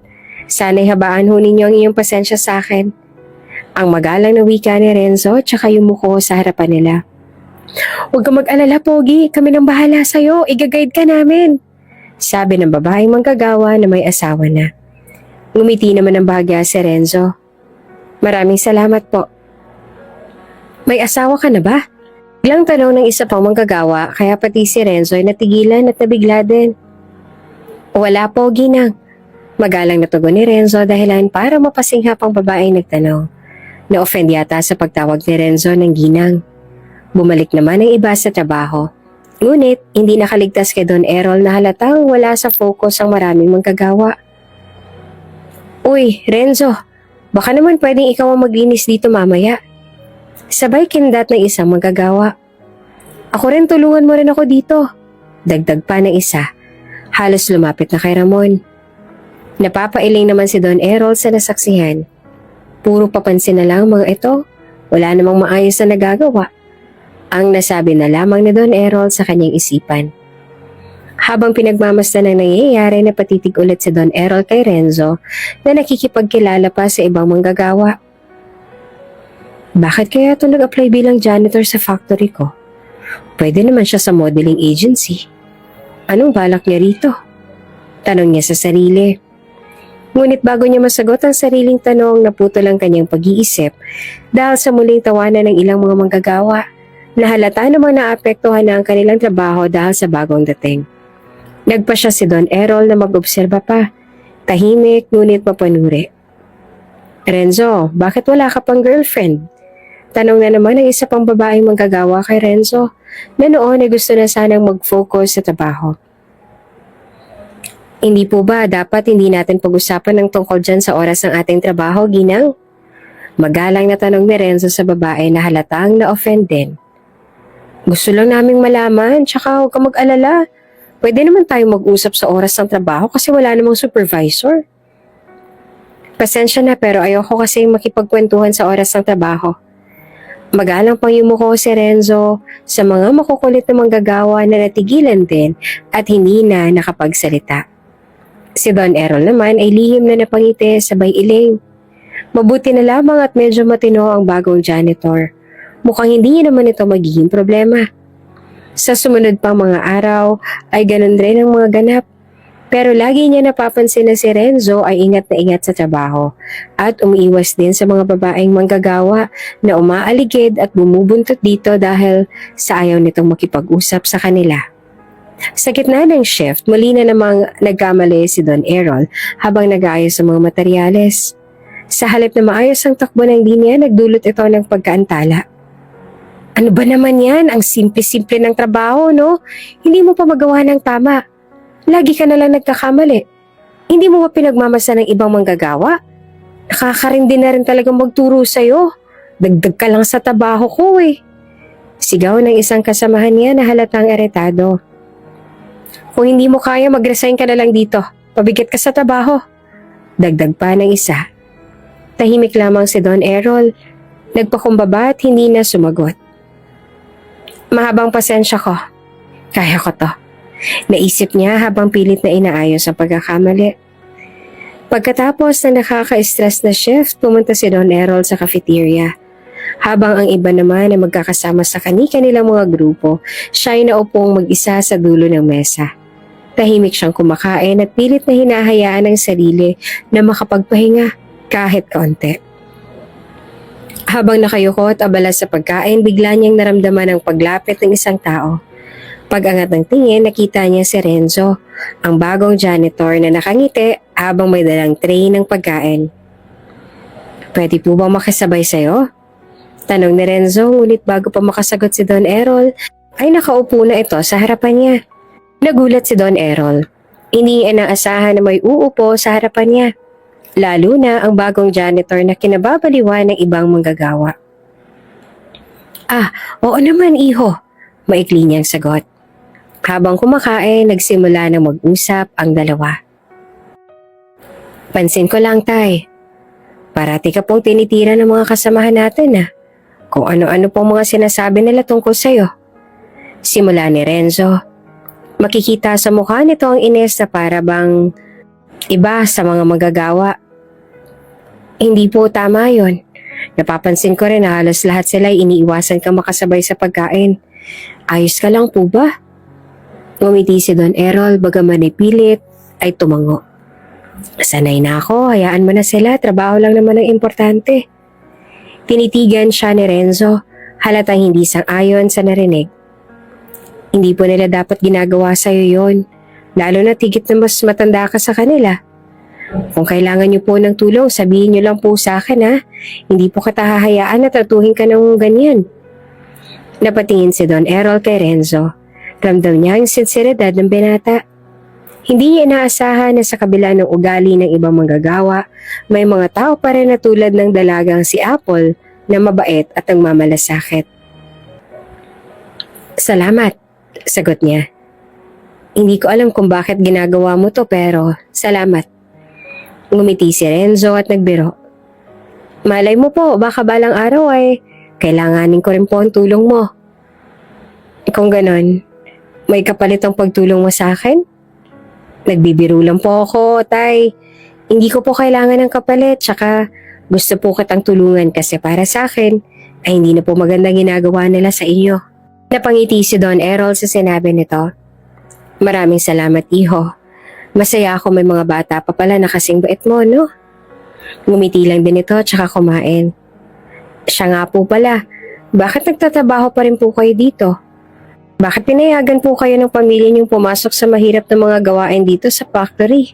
Sana'y habaan ho ninyo ang iyong pasensya sa akin. Ang magalang na wika ni Renzo tsaka yumuko sa harapan nila. Huwag kang mag-alala, Pogi. Kami nang bahala sa'yo. Iga-guide ka namin. Sabi ng babaeng manggagawa na may asawa na. Ngumiti naman ng bahagya si Renzo. Maraming salamat po. May asawa ka na ba? Biglang tanong ng isa pang manggagawa kaya pati si Renzo ay natigilan at nabigla din. Wala, Pogi nang. Magalang na tugon ni Renzo dahilan para mapasinghap ang babaeng nagtanong. Na-offend yata sa pagtawag ni Renzo ng ginang. Bumalik naman ang iba sa trabaho. Ngunit, hindi nakaligtas kay Don Errol na halatang wala sa focus ang maraming manggagawa. Uy, Renzo, baka naman pwedeng ikaw ang maglinis dito mamaya. Sabay kindat ng isang manggagawa. Ako rin, tulungan mo rin ako dito. Dagdag pa ng isa. Halos lumapit na kay Ramon. Napapailing naman si Don Errol sa nasaksihan. Puro papansin na lang mga ito. Wala namang maayos na nagagawa. Ang nasabi na lamang ni Don Errol sa kanyang isipan. Habang pinagmamasdan ang nangyayari na patitig ulit si Don Errol kay Renzo na nakikipagkilala pa sa ibang manggagawa. Bakit kaya ito nag-apply bilang janitor sa factory ko? Pwede naman siya sa modeling agency. Anong balak niya rito? Tanong niya sa sarili. Ngunit bago niya masagot ang sariling tanong, naputol ang kanyang pag-iisip dahil sa muling tawanan ng ilang mga manggagawa na halata namang naapektuhan na ang kanilang trabaho dahil sa bagong dating. Nagpa siya si Don Errol na mag-obserba pa. Tahimik ngunit mapanuri. Renzo, bakit wala ka pang girlfriend? Tanong na naman ng isa pang babaeng manggagawa kay Renzo na noon ay gusto na sanang mag-focus sa trabaho. Hindi po ba dapat hindi natin pag-usapan ng tungkol dyan sa oras ng ating trabaho, Ginang? Magalang na tanong ni Renzo sa babae na halatang na-offend din. Gusto lang naming malaman, tsaka huwag ka mag-alala. Pwede naman tayo mag-usap sa oras ng trabaho kasi wala namang supervisor. Pasensya na pero ayoko kasi makipagkwentuhan sa oras ng trabaho. Magalang pang yumuko si Renzo sa mga makukulit na manggagawa na natigilan din at hindi na nakapagsalita. Si Don Errol naman ay lihim na napangiti sabay iling. Mabuti na lamang at medyo matino ang bagong janitor. Mukhang hindi naman ito magiging problema. Sa sumunod pang mga araw ay ganun rin ang mga ganap. Pero lagi niya napapansin na si Renzo ay ingat na ingat sa trabaho at umiiwas din sa mga babaeng manggagawa na umaaligid at bumubuntot dito dahil sa ayaw nitong makipag-usap sa kanila. Sa gitna ng shift, muli na namang nagkamali si Don Errol habang nag-aayos sa mga materyales. Sa halip na maayos ang takbo ng linya, nagdulot ito ng pagkaantala. Ano ba naman yan? Ang simple-simple ng trabaho, no? Hindi mo pa magawa ng tama. Lagi ka na lang nagkakamali. Hindi mo ba pinagmamasa ng ibang manggagawa? Nakakarindi na rin talagang magturo sa'yo. Dagdag ka lang sa trabaho ko eh. Sigaw ng isang kasamahan niya na halatang eretado. Kung hindi mo kaya, mag-resign ka na lang dito. Pabigat ka sa trabaho. Dagdag pa ng isa. Tahimik lamang si Don Errol. Nagpakumbaba at hindi na sumagot. Mahabang pasensya ko. Kaya ko to. Naisip niya habang pilit na inaayos ang pagkakamali. Pagkatapos na nakaka-stress na shift, pumunta si Don Errol sa cafeteria. Habang ang iba naman na magkakasama sa kanilang mga grupo, siya ay naupong mag-isa sa dulo ng mesa. Tahimik siyang kumakain at pilit na hinahayaan ang sarili na makapagpahinga kahit kaunti. Habang nakayuko at abala sa pagkain, bigla niyang naramdaman ang paglapit ng isang tao. Pag-angat ng tingin, nakita niya si Renzo, ang bagong janitor na nakangiti habang may dalang tray ng pagkain. Pwede po bang makisabay sa'yo? Tanong ni Renzo, ngunit bago pa makasagot si Don Errol, ay nakaupo na ito sa harapan niya. Nagulat si Don Errol. Hindi inaasahan na may uupo sa harapan niya. Lalo na ang bagong janitor na kinababaliwan ng ibang manggagawa. Oo naman, iho. Maikli niyang sagot. Habang kumakain, nagsimula na mag-usap ang dalawa. Pansin ko lang, Tay. Parati ka pong tinitira ng mga kasamahan natin kung ano-ano pong mga sinasabi nila tungkol sa'yo. Simula ni Renzo. Makikita sa mukha nito ang ines na para bang iba sa mga manggagawa. Hindi po tama yon. Napapansin ko rin na halos lahat sila ay iniiwasan kang makasabay sa pagkain. Ayos ka lang po ba? Ngumiti si Don Errol bagaman ay pilit ay tumango. Sanay na ako, hayaan mo na sila, trabaho lang naman ang importante. Tinitigan siya ni Renzo, halatang hindi sang-ayon sa narinig. Hindi po nila dapat ginagawa sa'yo yon, lalo na tigit na mas matanda ka sa kanila. Kung kailangan niyo po ng tulong, sabihin niyo lang po sa akin ha. Hindi po kita hahayaan na tratuhin ka ng ganyan. Napatingin si Don Errol kay Renzo. Ramdam niya ang sinseridad ng binata. Hindi niya inaasahan na sa kabila ng ugali ng ibang manggagawa, may mga tao pa rin na tulad ng dalagang si Apple na mabait at ang mamalasakit. Salamat, sagot niya. Hindi ko alam kung bakit ginagawa mo to pero salamat. Ngumiti si Renzo at nagbiro. Malay mo po, baka balang araw ay kailanganin ko rin po ang tulong mo. Kung ganon, may kapalit ang pagtulong mo sa akin? Nagbibiro lang po ako, tay. Hindi ko po kailangan ng kapalit, tsaka gusto po kitang tulungan kasi para sa akin ay hindi na po maganda ginagawa nila sa inyo. Napangiti si Don Errol sa sinabi nito. Maraming salamat, iho. Masaya ako may mga bata pa pala na kasing bait mo, no? Ngumiti lang din ito tsaka kumain. Siya nga po pala, bakit nagtatrabaho pa rin po kayo dito? Bakit pinayagan po kayo ng pamilya niyong pumasok sa mahirap na mga gawain dito sa factory?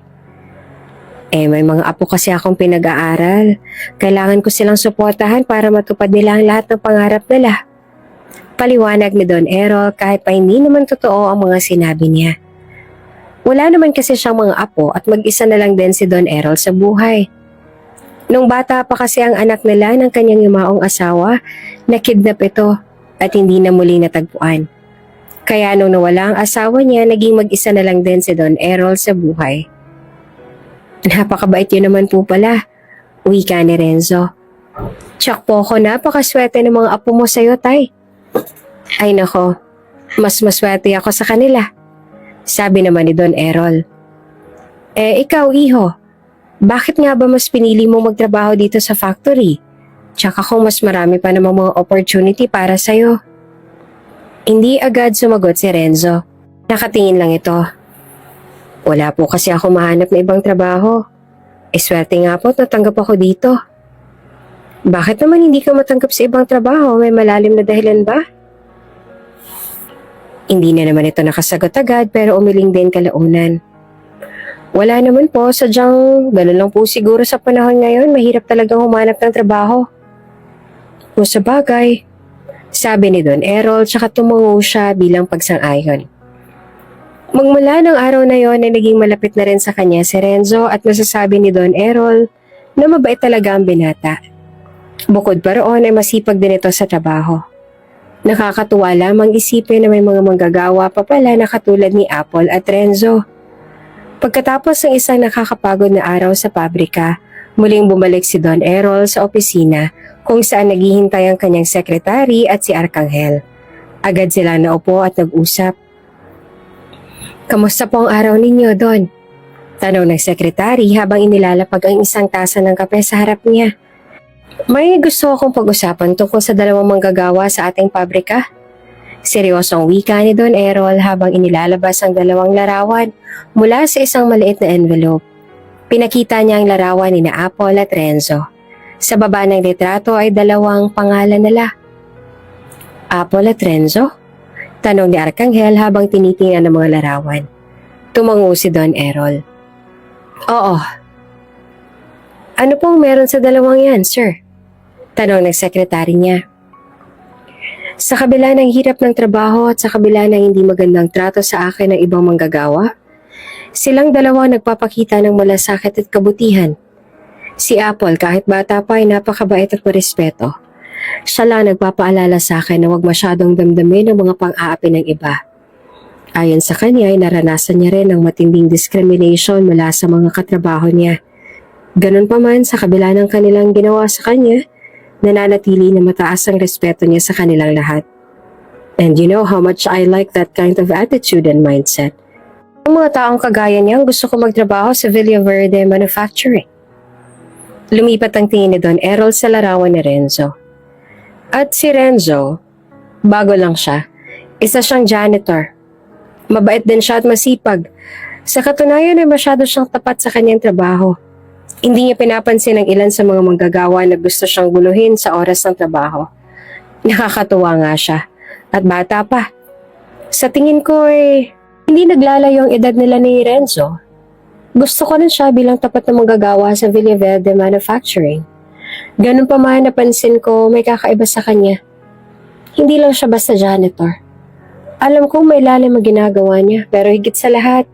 May mga apo kasi akong pinag-aaral. Kailangan ko silang suportahan para matupad nila ang lahat ng pangarap nila. Paliwanag ni Don Errol kahit pa hindi naman totoo ang mga sinabi niya. Wala naman kasi siyang mga apo at mag-isa na lang din si Don Errol sa buhay. Nung bata pa kasi ang anak nila ng kanyang yumaong asawa, nakidnap ito at hindi na muli natagpuan. Kaya nung nawala ang asawa niya, naging mag-isa na lang din si Don Errol sa buhay. Napakabait yun naman po pala, wika ni Renzo. Tsak po ako, napakaswerte ng mga apo mo sa'yo, tay. Ay nako, mas maswerte ako sa kanila. Sabi naman ni Don Errol. Ikaw, iho, bakit nga ba mas pinili mo magtrabaho dito sa factory? Tsaka kung mas marami pa namang mga opportunity para sa'yo. Hindi agad sumagot si Renzo. Nakatingin lang ito. Wala po kasi ako mahanap na ibang trabaho. Swerte nga po at natanggap ako dito. Bakit naman hindi ka matanggap sa ibang trabaho? May malalim na dahilan ba? Hindi na naman ito nakasagot agad pero umiling din kalaunan. Wala naman po, sadyang gano'n lang po siguro sa panahon ngayon, mahirap talagang humanap ng trabaho. Kung sa bagay, sabi ni Don Errol tsaka tumango siya bilang pagsang-ayon. Magmula ng araw na yon ay naging malapit na rin sa kanya si Renzo at masasabi ni Don Errol na mabait talaga ang binata. Bukod pa roon ay masipag din ito sa trabaho. Nakakatuwa lamang isipin na may mga manggagawa pa pala na katulad ni Apple at Renzo. Pagkatapos ng isang nakakapagod na araw sa pabrika, muling bumalik si Don Errol sa opisina kung saan naghihintay ang kanyang sekretary at si Arcangel. Agad sila naupo at nag-usap. Kamusta po ang araw ninyo, Don? Tanong ng sekretary habang inilalapag ang isang tasa ng kape sa harap niya. May gusto akong pag-usapan tungkol sa dalawang manggagawa sa ating pabrika. Seryosong wika ni Don Errol habang inilalabas ang dalawang larawan mula sa isang maliit na envelope. Pinakita niya ang larawan ni na Apple at Renzo. Sa baba ng litrato ay dalawang pangalan nila. Apple at Renzo? Tanong ni Arcangel habang tinitingnan ang mga larawan. Tumango si Don Errol. Oo. Ano pong meron sa dalawang yan, sir? Tanong ng sekretary niya. Sa kabila ng hirap ng trabaho at sa kabila ng hindi magandang trato sa akin ng ibang manggagawa, silang dalawa nagpapakita ng malasakit at kabutihan. Si Apple kahit bata pa ay napakabait at marespeto. Siya lang nagpapaalala sa akin na huwag masyadong damdamin ang mga pang-aapi ng iba. Ayon sa kanya ay naranasan niya rin ang matinding discrimination mula sa mga katrabaho niya. Ganun pa man sa kabila ng kanilang ginawa sa kanya, nananatili na mataas ang respeto niya sa kanilang lahat. And you know how much I like that kind of attitude and mindset. Ang mga taong kagaya niyang gusto ko magtrabaho sa Villaverde Manufacturing. Lumipat ang tingin ni Don Errol sa larawan ni Renzo. At si Renzo, bago lang siya, isa siyang janitor. Mabait din siya at masipag. Sa katunayan ay masyado siyang tapat sa kanyang trabaho. Hindi niya pinapansin ang ilan sa mga manggagawa na gusto siyang guluhin sa oras ng trabaho. Nakakatuwa nga siya. At bata pa. Sa tingin ko hindi naglalayo ang edad nila ni Renzo. Gusto ko rin siya bilang tapat na manggagawa sa Villaverde Manufacturing. Ganun pa man napansin ko may kakaiba sa kanya. Hindi lang siya basta janitor. Alam kong may lalim ang ginagawa niya pero higit sa lahat,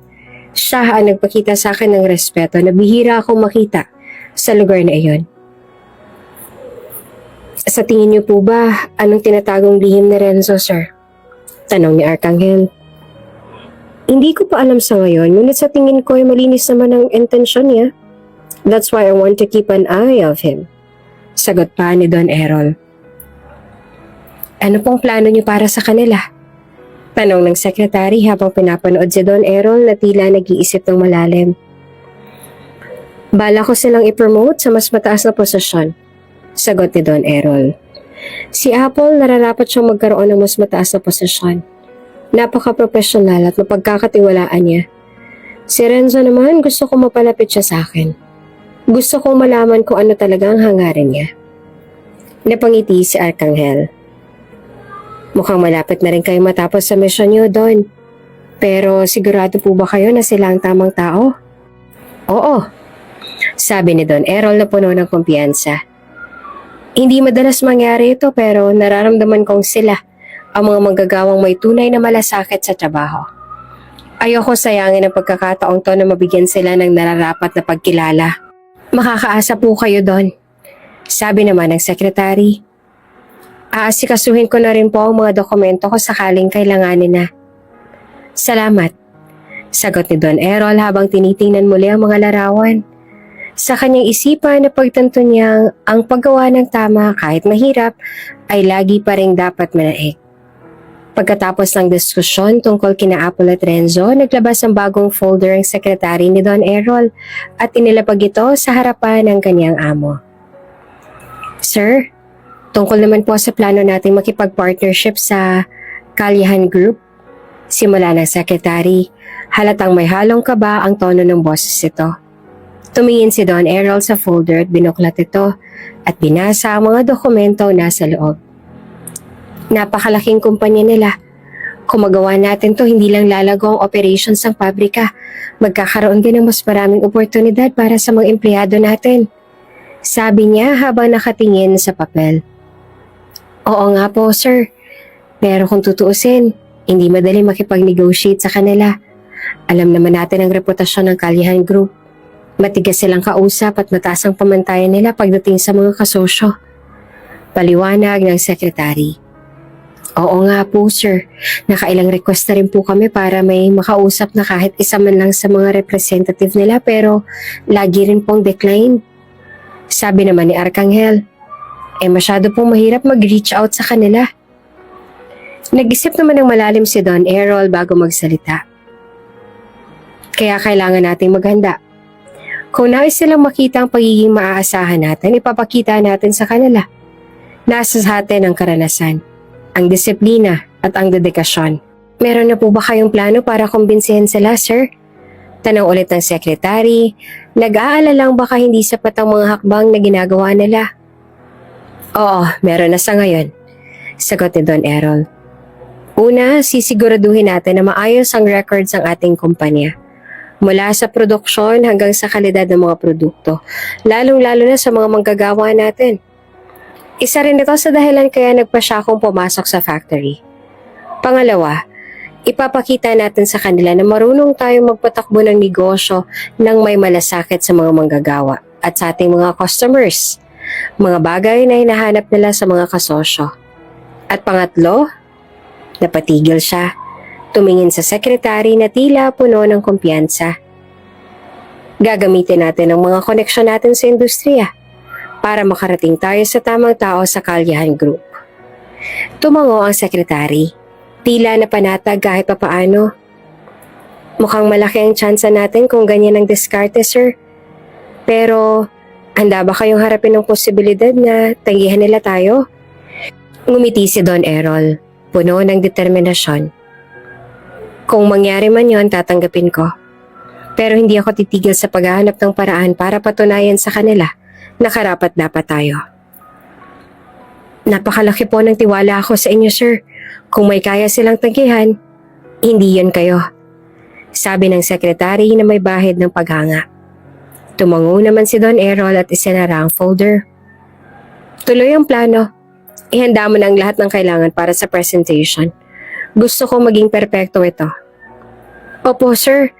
siya ang nagpakita sa akin ng respeto na bihira akong makita sa lugar na iyon. Sa tingin niyo po ba, anong tinatagong lihim ni Renzo, sir? Tanong ni Arcangel. Hindi ko pa alam sa ngayon, ngunit sa tingin ko ay malinis naman ang intensyon niya. That's why I want to keep an eye of him. Sagot pa ni Don Errol. Ano pong plano niyo para sa kanila? Tanong ng sekretary habang pinapanood si Don Errol na tila nag-iisip ng malalim. Bala ko silang i-promote sa mas mataas na posisyon. Sagot ni Don Errol. Si Apple nararapat siyang magkaroon ng mas mataas na posisyon. Napaka-professional at mapagkakatiwalaan niya. Si Renzo naman gusto ko mapalapit siya sa akin. Gusto kong malaman kung ano talaga ang hangarin niya. Napangiti si Arcangel. Mukhang malapit na rin kayo matapos sa misyon niyo, Don. Pero sigurado po ba kayo na sila ang tamang tao? Oo, sabi ni Don Errol na puno ng kumpiyansa. Hindi madalas mangyari ito pero nararamdaman kong sila ang mga manggagawang may tunay na malasakit sa trabaho. Ayoko sayangin ang pagkakataong to na mabigyan sila ng nararapat na pagkilala. Makakaasa po kayo, Don. Sabi naman ng sekretary. Aasikasuhin ko na rin po ang mga dokumento ko sakaling kailanganin na. Salamat. Sagot ni Don Errol habang tinitingnan muli ang mga larawan. Sa kanyang isipan na pagtanto niyang ang paggawa ng tama kahit mahirap ay lagi pa rin dapat manaig. Pagkatapos ng diskusyon tungkol kina Apple at Renzo, naglabas ng bagong folder ang sekretary ni Don Errol at inilapag ito sa harapan ng kanyang amo. Sir, tungkol naman po sa plano nating makipag-partnership sa Kalyahan Group. Simula ng sekretary, halatang may halong kaba ang tono ng boses ito. Tumingin si Don Errol sa folder at binuklat ito at binasa ang mga dokumento nasa loob. Napakalaking kumpanya nila. Kung magawa natin to, hindi lang lalago ang operations ng pabrika. Magkakaroon din ng mas maraming oportunidad para sa mga empleyado natin. Sabi niya habang nakatingin sa papel. Oo nga po, sir. Pero kung tutuusin, hindi madali makipag-negotiate sa kanila. Alam naman natin ang reputasyon ng Kalyahan Group. Matigas silang kausap at mataas ang pamantayan nila pagdating sa mga kasosyo. Paliwanag ng sekretary. Oo nga po, sir. Nakailang request na rin po kami para may makausap na kahit isa man lang sa mga representative nila pero lagi rin pong decline. Sabi naman ni Arcangel, masyado pong mahirap mag-reach out sa kanila. Nag-isip naman ng malalim si Don Errol bago magsalita. Kaya kailangan nating maghanda. Kung nais silang makita ang pagiging maaasahan natin, ipapakita natin sa kanila. Nasa sa atin ang karanasan, ang disiplina at ang dedikasyon. Meron na po ba kayong plano para kumbinsihin sila, sir? Tanong ulit ng sekretary, nag-aalala lang baka hindi sapat ang mga hakbang na ginagawa nila. Oo, meron na sa ngayon, sagot ni Don Errol. Una, sisiguraduhin natin na maayos ang records ng ating kumpanya. Mula sa produksyon hanggang sa kalidad ng mga produkto, lalong-lalo na sa mga manggagawa natin. Isa rin ito sa dahilan kaya nagpa siya akong pumasok sa factory. Pangalawa, ipapakita natin sa kanila na marunong tayong magpatakbo ng negosyo ng may malasakit sa mga manggagawa at sa ating mga customers, mga bagay na hinahanap nila sa mga kasosyo. At pangatlo, napatigil siya. Tumingin sa sekretary na tila puno ng kumpiyansa. Gagamitin natin ang mga koneksyon natin sa industriya para makarating tayo sa tamang tao sa Kalyahan Group. Tumango ang sekretary. Tila na panatag kahit papaano. Mukhang malaki ang tsansa natin kung ganyan ang diskarte, sir. Pero, handa ba kayong harapin ng posibilidad na tanggihan nila tayo? Ngumiti si Don Errol, puno ng determinasyon. Kung mangyari man yon, tatanggapin ko. Pero hindi ako titigil sa paghahanap ng paraan para patunayan sa kanila na karapat-dapat tayo. Napakalaki po ng tiwala ako sa inyo, sir. Kung may kaya silang tanggihan, hindi yon kayo. Sabi ng sekretary na may bahid ng paghanga. Tumango naman si Don Errol at isinara ang folder. Tuloy ang plano. Ihanda mo na ang lahat ng kailangan para sa presentation. Gusto ko maging perpekto ito. Opo, sir.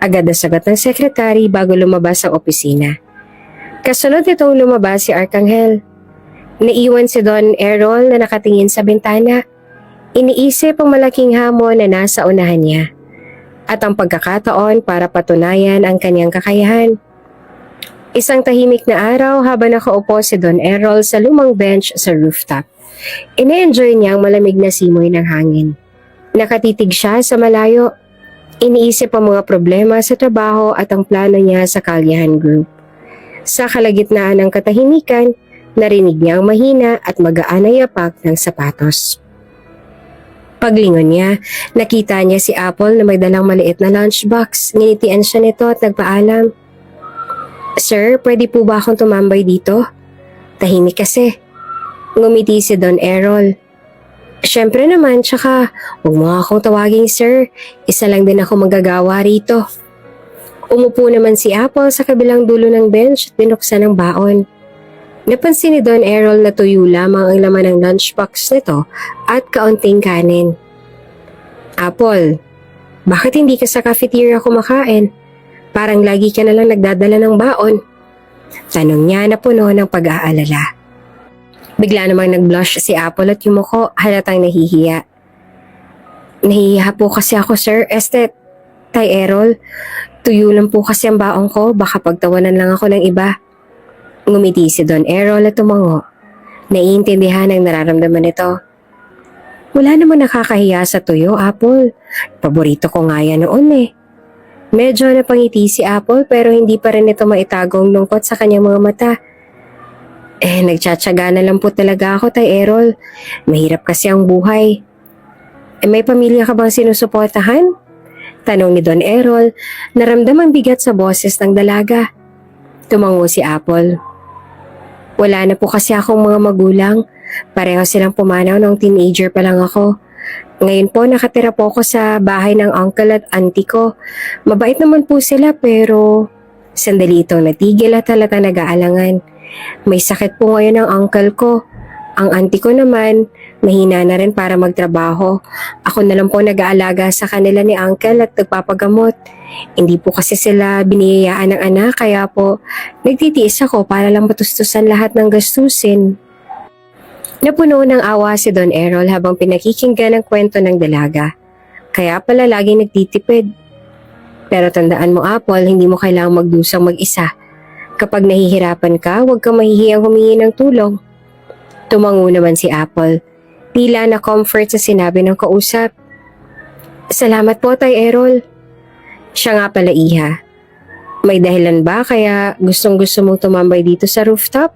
Agad na sagot ng sekretary bago lumabas ang opisina. Kasunod nitong lumabas si Arcangel. Naiwan si Don Errol na nakatingin sa bintana. Iniisip ang malaking hamon na nasa unahan niya at ang pagkakataon para patunayan ang kanyang kakayahan. Isang tahimik na araw habang nakaupo si Don Errol sa lumang bench sa rooftop. Ine-enjoy niya ang malamig na simoy ng hangin. Nakatitig siya sa malayo. Iniisip ang mga problema sa trabaho at ang plano niya sa Kalyahan Group. Sa kalagitnaan ng katahimikan, narinig niya ang mahina at magaan na yapak ng sapatos. Paglingon niya, nakita niya si Apple na may dalang maliit na lunchbox. Nginitian siya nito at nagpaalam. Sir, pwede po ba akong tumambay dito? Tahimik kasi. Ngumiti si Don Errol. Siyempre naman, tsaka huwag mo akong tawaging sir. Isa lang din ako magagawa rito. Umupo naman si Apple sa kabilang dulo ng bench at binuksan ang baon. Napansin ni Don Errol na tuyo lamang ang laman ng lunchbox nito at kaunting kanin. Apple, bakit hindi ka sa cafeteria kumakain? Parang lagi ka na lang nagdadala ng baon. Tanong niya na puno ng pag-aalala. Bigla namang nag-blush si Apple at yumuko, halatang nahihiya. Nahihiya po kasi ako, sir. Tay Errol, tuyo lang po kasi ang baon ko, baka pagtawanan lang ako ng iba. Ngumiti si Don Errol at tumango. Naiintindihan ang nararamdaman nito. Wala namang nakakahiya sa tuyo, Apple. Paborito ko nga yan noon eh. Medyo napangiti si Apple pero hindi pa rin ito maitagong lungkot sa kanyang mga mata. Nagtsatsaga na lang po talaga ako, Tay Errol. Mahirap kasi ang buhay. May pamilya ka bang sinusuportahan? Tanong ni Don Errol, naramdamang bigat sa boses ng dalaga. Tumango si Apple. Wala na po kasi akong mga magulang. Pareho silang pumanaw nung teenager pa lang ako. Ngayon po nakatira po ako sa bahay ng uncle at auntie ko. Mabait naman po sila pero sandali itong natigil at halatang nag-aalangan. May sakit po ngayon ang uncle ko. Ang auntie ko naman, mahina na rin para magtrabaho. Ako na lang po nag-aalaga sa kanila ni uncle at nagpapagamot. Hindi po kasi sila biniyayaan ng anak kaya po nagtitiis ako para lang matustusan lahat ng gastusin. Napuno ng awa si Don Errol habang pinakikinggan ang kwento ng dalaga. Kaya pala laging nagtitipid. Pero tandaan mo, Apple, hindi mo kailangang magdusang mag-isa. Kapag nahihirapan ka, huwag kang mahihiyang humingi ng tulong. Tumango naman si Apple. Tila na comfort sa sinabi ng kausap. Salamat po, Tay Errol. Siya nga pala, Iha. May dahilan ba kaya gustong-gusto mong tumambay dito sa rooftop?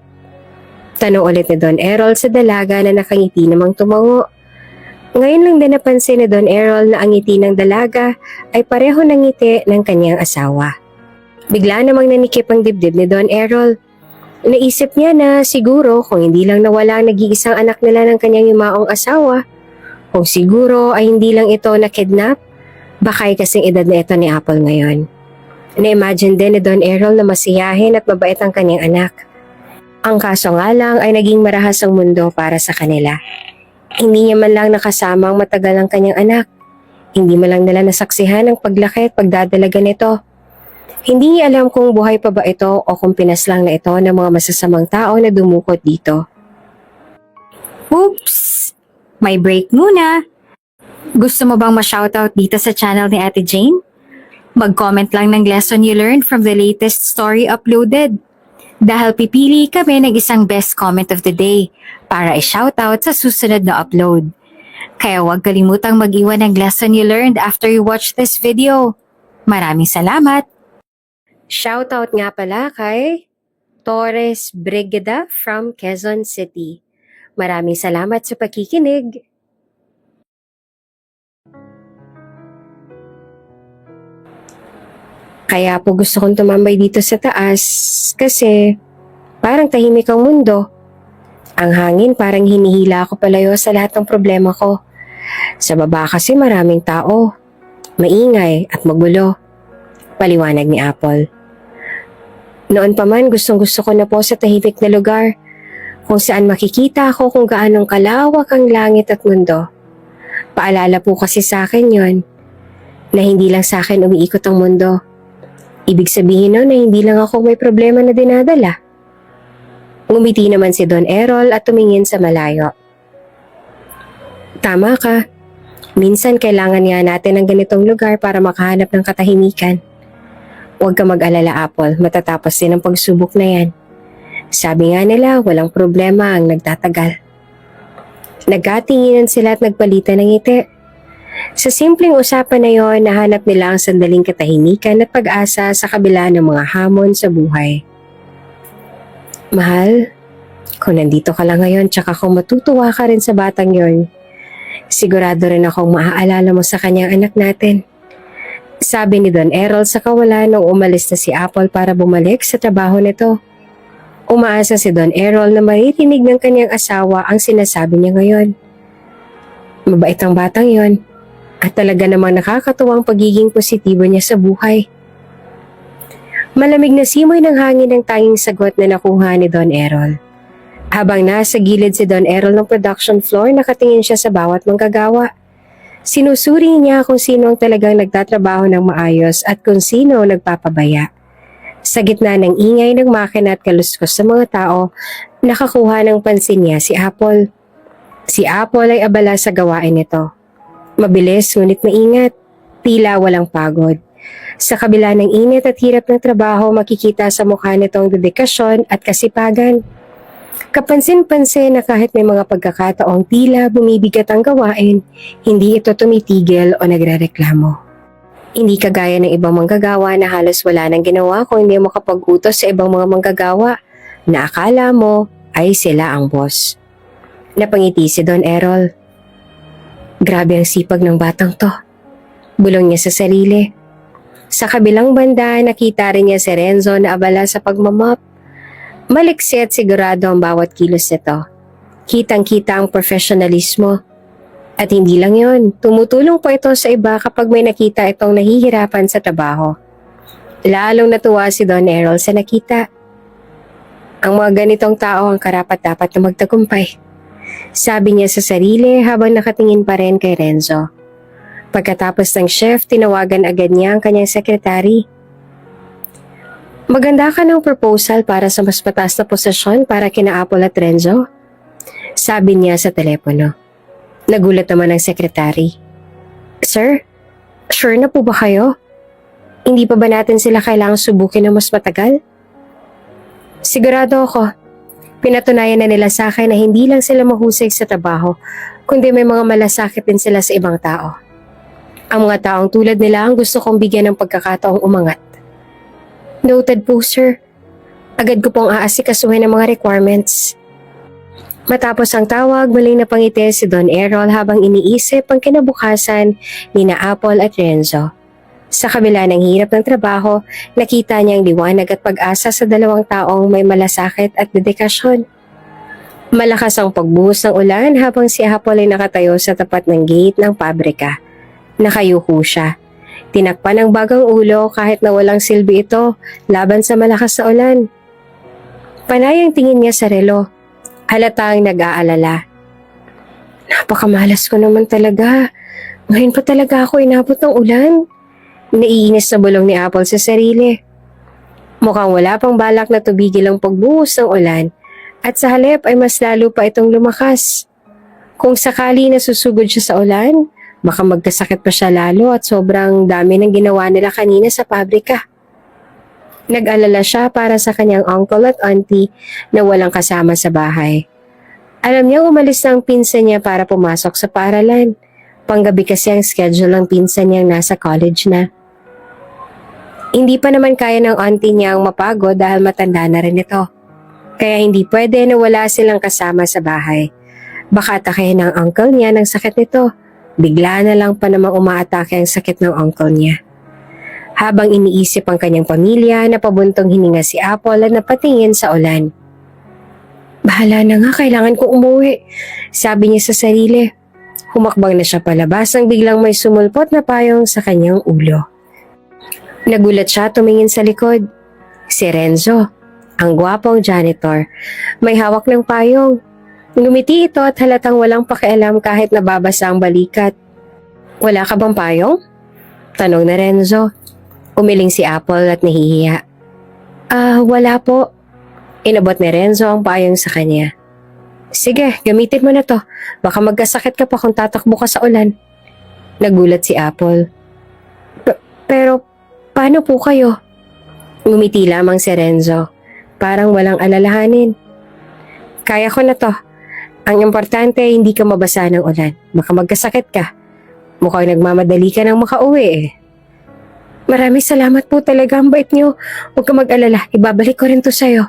Tanong ulit ni Don Errol sa dalaga na nakangiti namang tumango. Ngayon lang din napansin ni Don Errol na ang ngiti ng dalaga ay pareho ng ngiti ng kanyang asawa. Bigla namang nanikip ang dibdib ni Don Errol. Naisip niya na siguro kung hindi lang nawala ang nag-iisang anak nila ng kanyang yumaong asawa, kung siguro ay hindi lang ito na-kidnap, baka ay kasing edad na ito ni Apple ngayon. Na-imagine din ni Don Errol na masiyahin at mabait ang kanyang anak. Ang kaso nga lang ay naging marahas ang mundo para sa kanila. Hindi niya man lang nakasama ang matagal ng kanyang anak. Hindi man lang nila nasaksihan ang paglaki at pagdadalaga nito. Hindi niya alam kung buhay pa ba ito o kung pinaslang na ito ng mga masasamang tao na dumukot dito. Oops! May break muna. Gusto mo bang ma-shoutout dito sa channel ni Ate Jane? Mag-comment lang ng lesson you learned from the latest story uploaded. Dahil pipili kami ng isang best comment of the day para i-shoutout sa susunod na upload. Kaya huwag kalimutang mag-iwan ng lesson you learned after you watch this video. Maraming salamat! Shoutout nga pala kay Torres Brigida from Quezon City. Maraming salamat sa pakikinig. Kaya po gusto kong tumambay dito sa taas kasi parang tahimik ang mundo. Ang hangin parang hinihila ako palayo sa lahat ng problema ko. Sa baba kasi maraming tao, maingay at magulo. Paliwanag ni Apple. Noon pa man gustong gusto ko na po sa tahimik na lugar kung saan makikita ko kung gaanong kalawak ang langit at mundo. Paalala po kasi sa akin yon na hindi lang sa akin umiikot ang mundo. Ibig sabihin nun na hindi lang ako may problema na dinadala. Ngumiti naman si Don Errol at tumingin sa malayo. Tama ka. Minsan kailangan nga natin ng ganitong lugar para makahanap ng katahimikan. Huwag ka mag-alala, Apple. Matatapos din ang pagsubok na yan. Sabi nga nila, walang problema ang nagtatagal. Nagkatinginan sila at nagpalitan ng ngiti. Sa simpleng usapan na yon, nahanap nila ang sandaling katahimikan at pag-asa sa kabila ng mga hamon sa buhay. Mahal, kung nandito ka lang ngayon tsaka kung matutuwa ka rin sa batang yon, sigurado rin akong maaalala mo sa kanyang anak natin. Sabi ni Don Errol sa kawalan nung umalis na si Apple para bumalik sa trabaho nito. Umaasa si Don Errol na maririnig ng kanyang asawa ang sinasabi niya ngayon. Mabait ang batang yon. At talaga namang nakakatuwang pagiging positibo niya sa buhay. Malamig na simoy ng hangin ang tanging sagot na nakuha ni Don Errol. Habang nasa gilid si Don Errol ng production floor, nakatingin siya sa bawat manggagawa. Sinusuri niya kung sino ang talagang nagtatrabaho ng maayos at kung sino ang nagpapabaya. Sa gitna ng ingay ng makina at kaluskos sa mga tao, nakakuha ng pansin niya si Apple. Si Apple ay abala sa gawain nito. Mabilis ngunit maingat, tila walang pagod. Sa kabila ng init at hirap ng trabaho, makikita sa mukha nitong dedikasyon at kasipagan. Kapansin-pansin na kahit may mga pagkakataong tila bumibigat ang gawain, hindi ito tumitigil o nagrereklamo. Hindi kagaya ng ibang manggagawa na halos wala nang ginawa kung hindi makapag-utos sa ibang mga manggagawa na akala mo ay sila ang boss. Napangiti si Don Errol. Grabe ang sipag ng batang to. Bulong niya sa sarili. Sa kabilang banda, nakita rin niya si Renzo na abala sa pagmamop. Maliksi at sigurado ang bawat kilos nito. Kitang-kita ang profesionalismo. At hindi lang yon, tumutulong pa ito sa iba kapag may nakita itong nahihirapan sa trabaho. Lalong natuwa si Don Errol sa nakita. Ang mga ganitong tao ang karapat-dapat na magtagumpay. Sabi niya sa sarili habang nakatingin pa rin kay Renzo. Pagkatapos ng chef, tinawagan agad niya ang kanyang sekretary. Maganda ka ng proposal para sa mas mataas na posisyon para kina Apple at Renzo? Sabi niya sa telepono. Nagulat naman ang sekretary. Sir, sure na po ba kayo? Hindi pa ba natin sila kailangang subukin ng mas matagal? Sigurado ako. Pinatunayan na nila sa akin na hindi lang sila mahusay sa trabaho, kundi may mga malasakit din sila sa ibang tao. Ang mga taong tulad nila ang gusto kong bigyan ng pagkakataong umangat. Noted po, sir. Agad ko pong aasikasuhin ang mga requirements. Matapos ang tawag, muling napangiti si Don Errol habang iniisip ang kinabukasan ni na Apple at Renzo. Sa kabila ng hirap ng trabaho, nakita niya ang liwanag at pag-asa sa dalawang taong may malasakit at dedikasyon. Malakas ang pagbuhos ng ulan habang si Apple ay nakatayo sa tapat ng gate ng pabrika. Nakayuko siya. Tinakpan ang bagang ulo kahit na walang silbi ito laban sa malakas na ulan. Panay ang tingin niya sa relo. Halatang nag-aalala. Napakamalas ko naman talaga. Ngayon pa talaga ako inabot ng ulan. Naiinis na bulong ni Apple sa sarili. Mukhang wala pang balak na tubigil ang pagbuhos ng ulan at sa halip ay mas lalo pa itong lumakas. Kung sakali na susugod siya sa ulan, baka magkasakit pa siya lalo at sobrang dami ng ginawa nila kanina sa pabrika. Nag-alala siya para sa kanyang uncle at auntie na walang kasama sa bahay. Alam niya umalis na ang pinsan niya para pumasok sa paaralan. Panggabi kasi ang schedule ng pinsan niyang nasa college na. Hindi pa naman kaya ng auntie niya ang mapagod dahil matanda na rin ito. Kaya hindi pwede na wala silang kasama sa bahay. Baka atakehin ng uncle niya ng sakit nito. Bigla na lang pa namang umaatake ang sakit ng uncle niya. Habang iniisip ang kanyang pamilya, napabuntong hininga si Apple at napatingin sa ulan. Bahala na nga, kailangan ko umuwi, sabi niya sa sarili. Humakbang na siya palabas nang biglang may sumulpot na payong sa kanyang ulo. Nagulat siya tumingin sa likod. Si Renzo, ang gwapong janitor, may hawak ng payong. Ngumiti ito at halatang walang pakialam kahit nababasa ang balikat. Wala ka bang payong? Tanong na Renzo. Umiling si Apple at nahihiya. Wala po. Inabot ni Renzo ang payong sa kanya. Sige, gamitin mo na to. Baka magkasakit ka pa kung tatakbo ka sa ulan. Nagulat si Apple. Pero paano po kayo? Ngumiti lamang si Renzo. Parang walang alalahanin. Kaya ko na to. Ang importante hindi ka mabasa ng ulan. Baka magkasakit ka. Mukhang nagmamadali ka nang makauwi eh. Maraming salamat po talaga, ang bait niyo. Huwag ka mag-alala, ibabalik ko rin to sa'yo.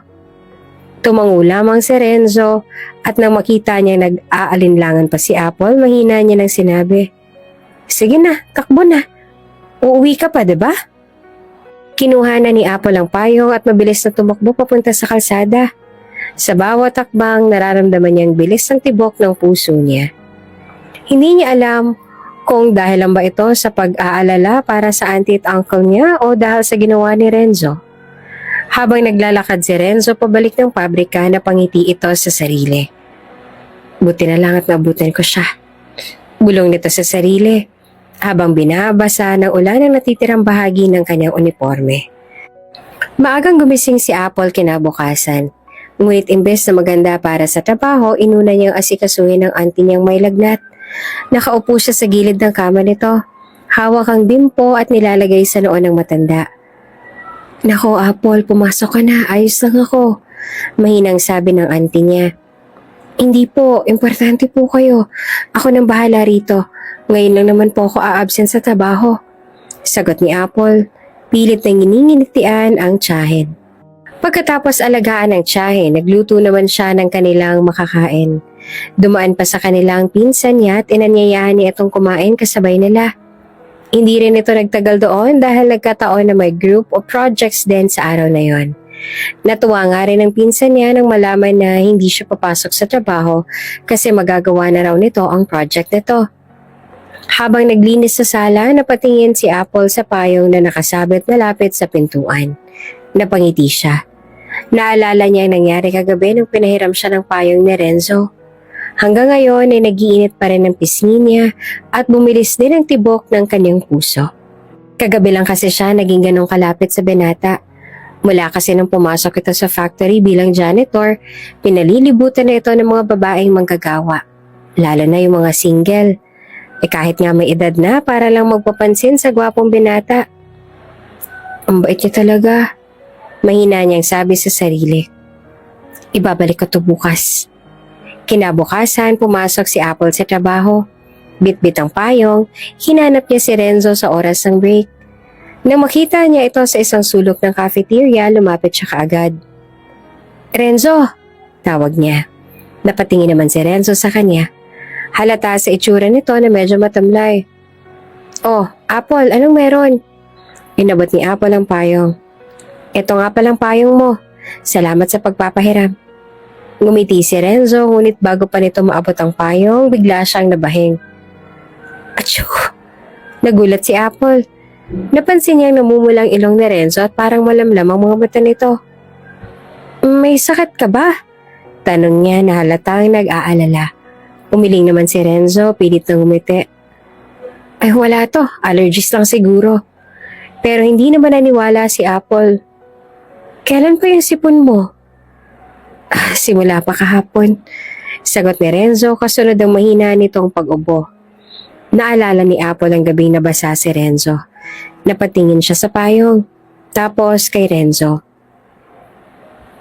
Tumango lamang si Renzo at nang makita niya nag-aalinlangan pa si Apple, mahina niya nang sinabi, sige na, takbo na. Uuwi ka pa, diba? Kinuha na ni Apple ang payong at mabilis na tumakbo papunta sa kalsada. Sa bawat takbang, nararamdaman niyang bilis ng tibok ng puso niya. Hindi niya alam kung dahil lang ba ito sa pag-aalala para sa auntie at uncle niya o dahil sa ginawa ni Renzo. Habang naglalakad si Renzo pabalik ng pabrika, napangiti ito sa sarili. Buti na lang at nabutan ko siya. Bulong nito sa sarili habang binabasa ng ulan ang natitirang bahagi ng kanyang uniforme. Maagang gumising si Apple kinabukasan. Ngunit imbes na maganda para sa trabaho, inuna niyang asikasuhin ng auntie niyang may lagnat. Nakaupo siya sa gilid ng kama nito. Hawak ang bimpo at nilalagay sa noo ng matanda. Nako Apple, pumasok ka na. Ayos lang ako. Mahinang sabi ng auntie niya. Hindi po, importante po kayo. Ako nang bahala rito. Ngayon lang naman po ako a-absent sa trabaho. Sagot ni Apple. Pilit na gininginitian ang tiyahin. Pagkatapos alagaan ng tiyahin, nagluto naman siya ng kanilang makakain. Dumaan pa sa kanilang pinsan niya at inanyayahan niya itong kumain kasabay nila. Hindi rin ito nagtagal doon dahil nagkataon na may group o projects din sa araw na yon. Natuwa nga rin ang pinsan niya nang malaman na hindi siya papasok sa trabaho kasi magagawa na raw nito ang project nito. Habang naglinis sa sala, napatingin si Apple sa payong na nakasabit malapit sa pintuan. Napangiti siya. Naalala niya ang nangyari kagabi nung pinahiram siya ng payong ni Renzo. Hanggang ngayon ay nagiinit pa rin ang pisngi niya at bumilis din ang tibok ng kanyang puso. Kagabi lang kasi siya naging ganong kalapit sa binata. Mula kasi nung pumasok ito sa factory bilang janitor, pinalilibutan na ito ng mga babaeng manggagawa. Lalo na yung mga single. Kahit nga may edad na para lang magpapansin sa gwapong binata. Ang bait niya talaga. Mahina niyang sabi sa sarili. Ibabalik ko to bukas. Kinabukasan, pumasok si Apple sa trabaho. Bit-bit ang payong, hinanap niya si Renzo sa oras ng break. Nang makita niya ito sa isang sulok ng cafeteria, lumapit siya kaagad. Renzo! Tawag niya. Napatingin naman si Renzo sa kanya. Halata sa itsura nito na medyo matamlay. Oh, Apple, anong meron? Inabot ni Apple ang payong. Ito nga palang payong mo. Salamat sa pagpapahiram. Ngumiti si Renzo, ngunit bago pa nito maabot ang payong, bigla siyang nabahing. Achoo! Nagulat si Apple. Napansin niyang namumulang ilong ni Renzo at parang malamlam ang mga mata nito. May sakit ka ba? Tanong niya na halatang nag-aalala. Umiling naman si Renzo, pilit na ngumiti. Ay wala to, allergies lang siguro. Pero hindi naman naniwala si Apple. Kailan pa yung sipon mo? Simula pa kahapon. Sagot ni Renzo kasunod ang mahina nitong pag-ubo. Naalala ni Apple ang gabing nabasa si Renzo. Napatingin siya sa payong. Tapos kay Renzo.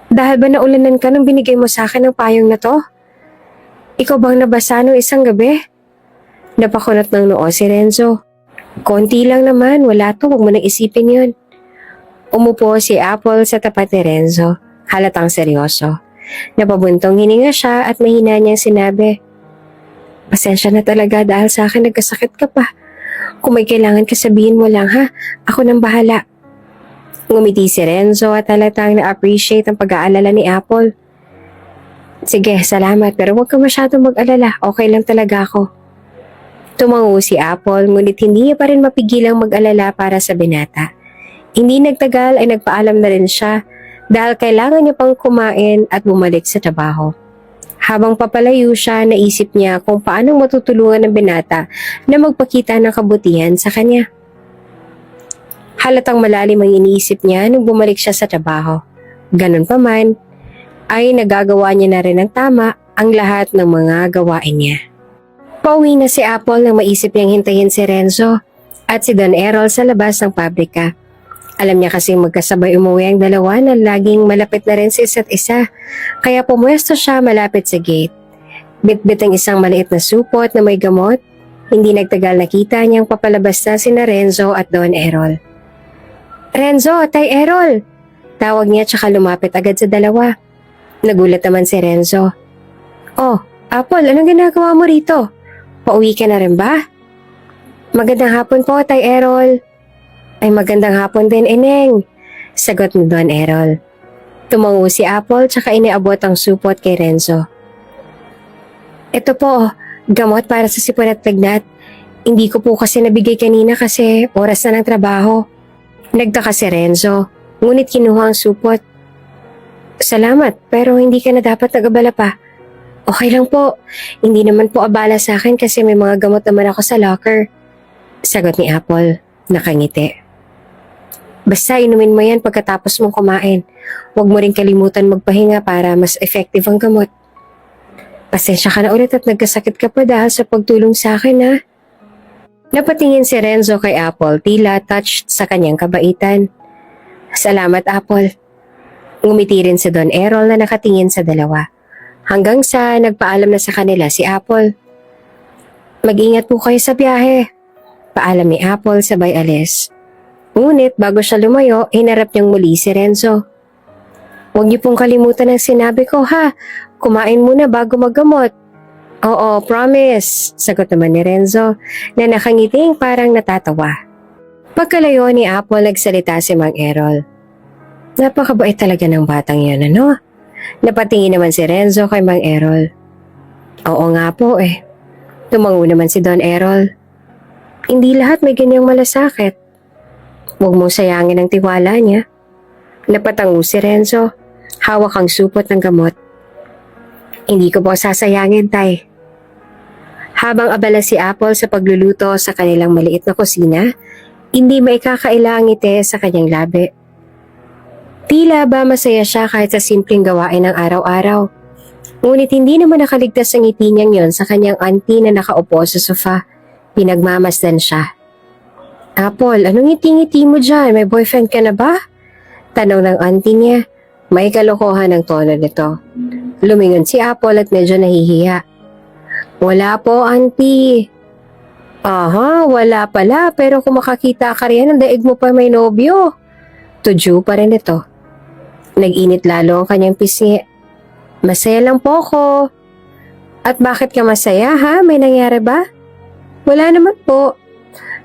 Dahil ba naulanan ka nung binigay mo sa akin ng payong na to? Ikaw bang nabasa nung isang gabi? Napakunot ng noo si Renzo. Konti lang naman, wala to, huwag mo nang isipin yun. Umupo si Apple sa tapat ni Renzo, halatang seryoso. Napabuntong hininga siya at mahina niyang sinabi, "Pasensya na talaga dahil sa akin nagkasakit ka pa. Kung may kailangan ka sabihin mo lang ha, ako nang bahala." Ngumiti si Renzo at halatang na-appreciate ang pag-aalala ni Apple. "Sige, salamat pero huwag ka masyadong mag-alala, okay lang talaga ako." Tumango si Apple ngunit hindi niya pa rin mapigilang mag-alala para sa binata. Hindi nagtagal ay nagpaalam na rin siya dahil kailangan niya pang kumain at bumalik sa trabaho. Habang papalayo siya, naisip niya kung paano matutulungan ng binata na magpakita ng kabutihan sa kanya. Halatang malalim ang iniisip niya nung bumalik siya sa trabaho. Ganun pa man, ay nagagawa niya na rin ng tama ang lahat ng mga gawain niya. Pauwi na si Apple nang maisip niyang hintayin si Renzo at si Don Errol sa labas ng pabrika. Alam niya kasing magkasabay umuwi ang dalawa na laging malapit na rin sa isa't isa, kaya pumwesto siya malapit sa gate. Bitbit ang isang maliit na supot na may gamot. Hindi nagtagal nakita niyang papalabas na sina Renzo at Don Errol. "Renzo, Tay Errol!" Tawag niya tsaka lumapit agad sa dalawa. Nagulat naman si Renzo. "Oh, Apple, anong ginagawa mo rito? Pauwi ka na rin ba?" "Magandang hapon po, Tay Errol." "Ay magandang hapon din, Ineng," sagot ni Don Errol. Tumango si Apple tsaka iniabot ang supot kay Renzo. "Ito po, gamot para sa sipon at lagnat. Hindi ko po kasi nabigay kanina kasi oras na ng trabaho." Nagtaka si Renzo, ngunit kinuha ang supot. "Salamat, pero hindi ka na dapat nag-abala pa." "Okay lang po, hindi naman po abala sa akin kasi may mga gamot naman ako sa locker," sagot ni Apple, nakangiti. "Basta inumin mo yan pagkatapos mong kumain. Huwag mo rin kalimutan magpahinga para mas effective ang gamot." "Pasensya ka na ulit at nagkasakit ka pa dahil sa pagtulong sa akin ha." Napatingin si Renzo kay Apple, tila touched sa kanyang kabaitan. "Salamat, Apple." Ngumiti rin si Don Errol na nakatingin sa dalawa. Hanggang sa nagpaalam na sa kanila si Apple. "Mag-ingat po kayo sa biyahe." Paalam ni Apple sabay alis. Ngunit bago siya lumayo, hinarap niyang muli si Renzo. "Huwag niyo pong kalimutan ang sinabi ko ha. Kumain muna bago maggamot." "Oo, promise," sagot naman ni Renzo na nakangiting parang natatawa. Pagkalayo ni Apple, nagsalita si Mang Errol. "Napakabait talaga ng batang yan, ano?" Napatingin naman si Renzo kay Mang Errol. "Oo nga po eh." Tumango naman si Don Errol. "Hindi lahat may ganyang malasakit. Huwag mong sayangin ang tiwala niya." Napatango si Renzo. Hawak ang supot ng gamot. "Hindi ko po sasayangin, Tay." Habang abala si Apple sa pagluluto sa kanilang maliit na kusina, hindi maikakaila ang ngiti sa kanyang labi. Tila ba masaya siya kahit sa simpleng gawain ng araw-araw. Ngunit hindi naman nakaligtas ang ngiti niyang yon sa kanyang auntie na nakaupo sa sofa. Pinagmamasdan siya. "Apple, anong ngiti-ngiti mo dyan? May boyfriend ka na ba?" Tanong ng auntie niya. May kalokohan ang tono nito. Lumingon si Apple at medyo nahihiya. "Wala po, auntie." "Aha, wala pala, pero kung makakita ka riyan ng daig mo pa may nobyo." Tudyo pa rin ito. Nag-init lalo ang kanyang pisngi. "Masaya lang po ako." "At bakit ka masaya ha? May nangyari ba?" "Wala naman po."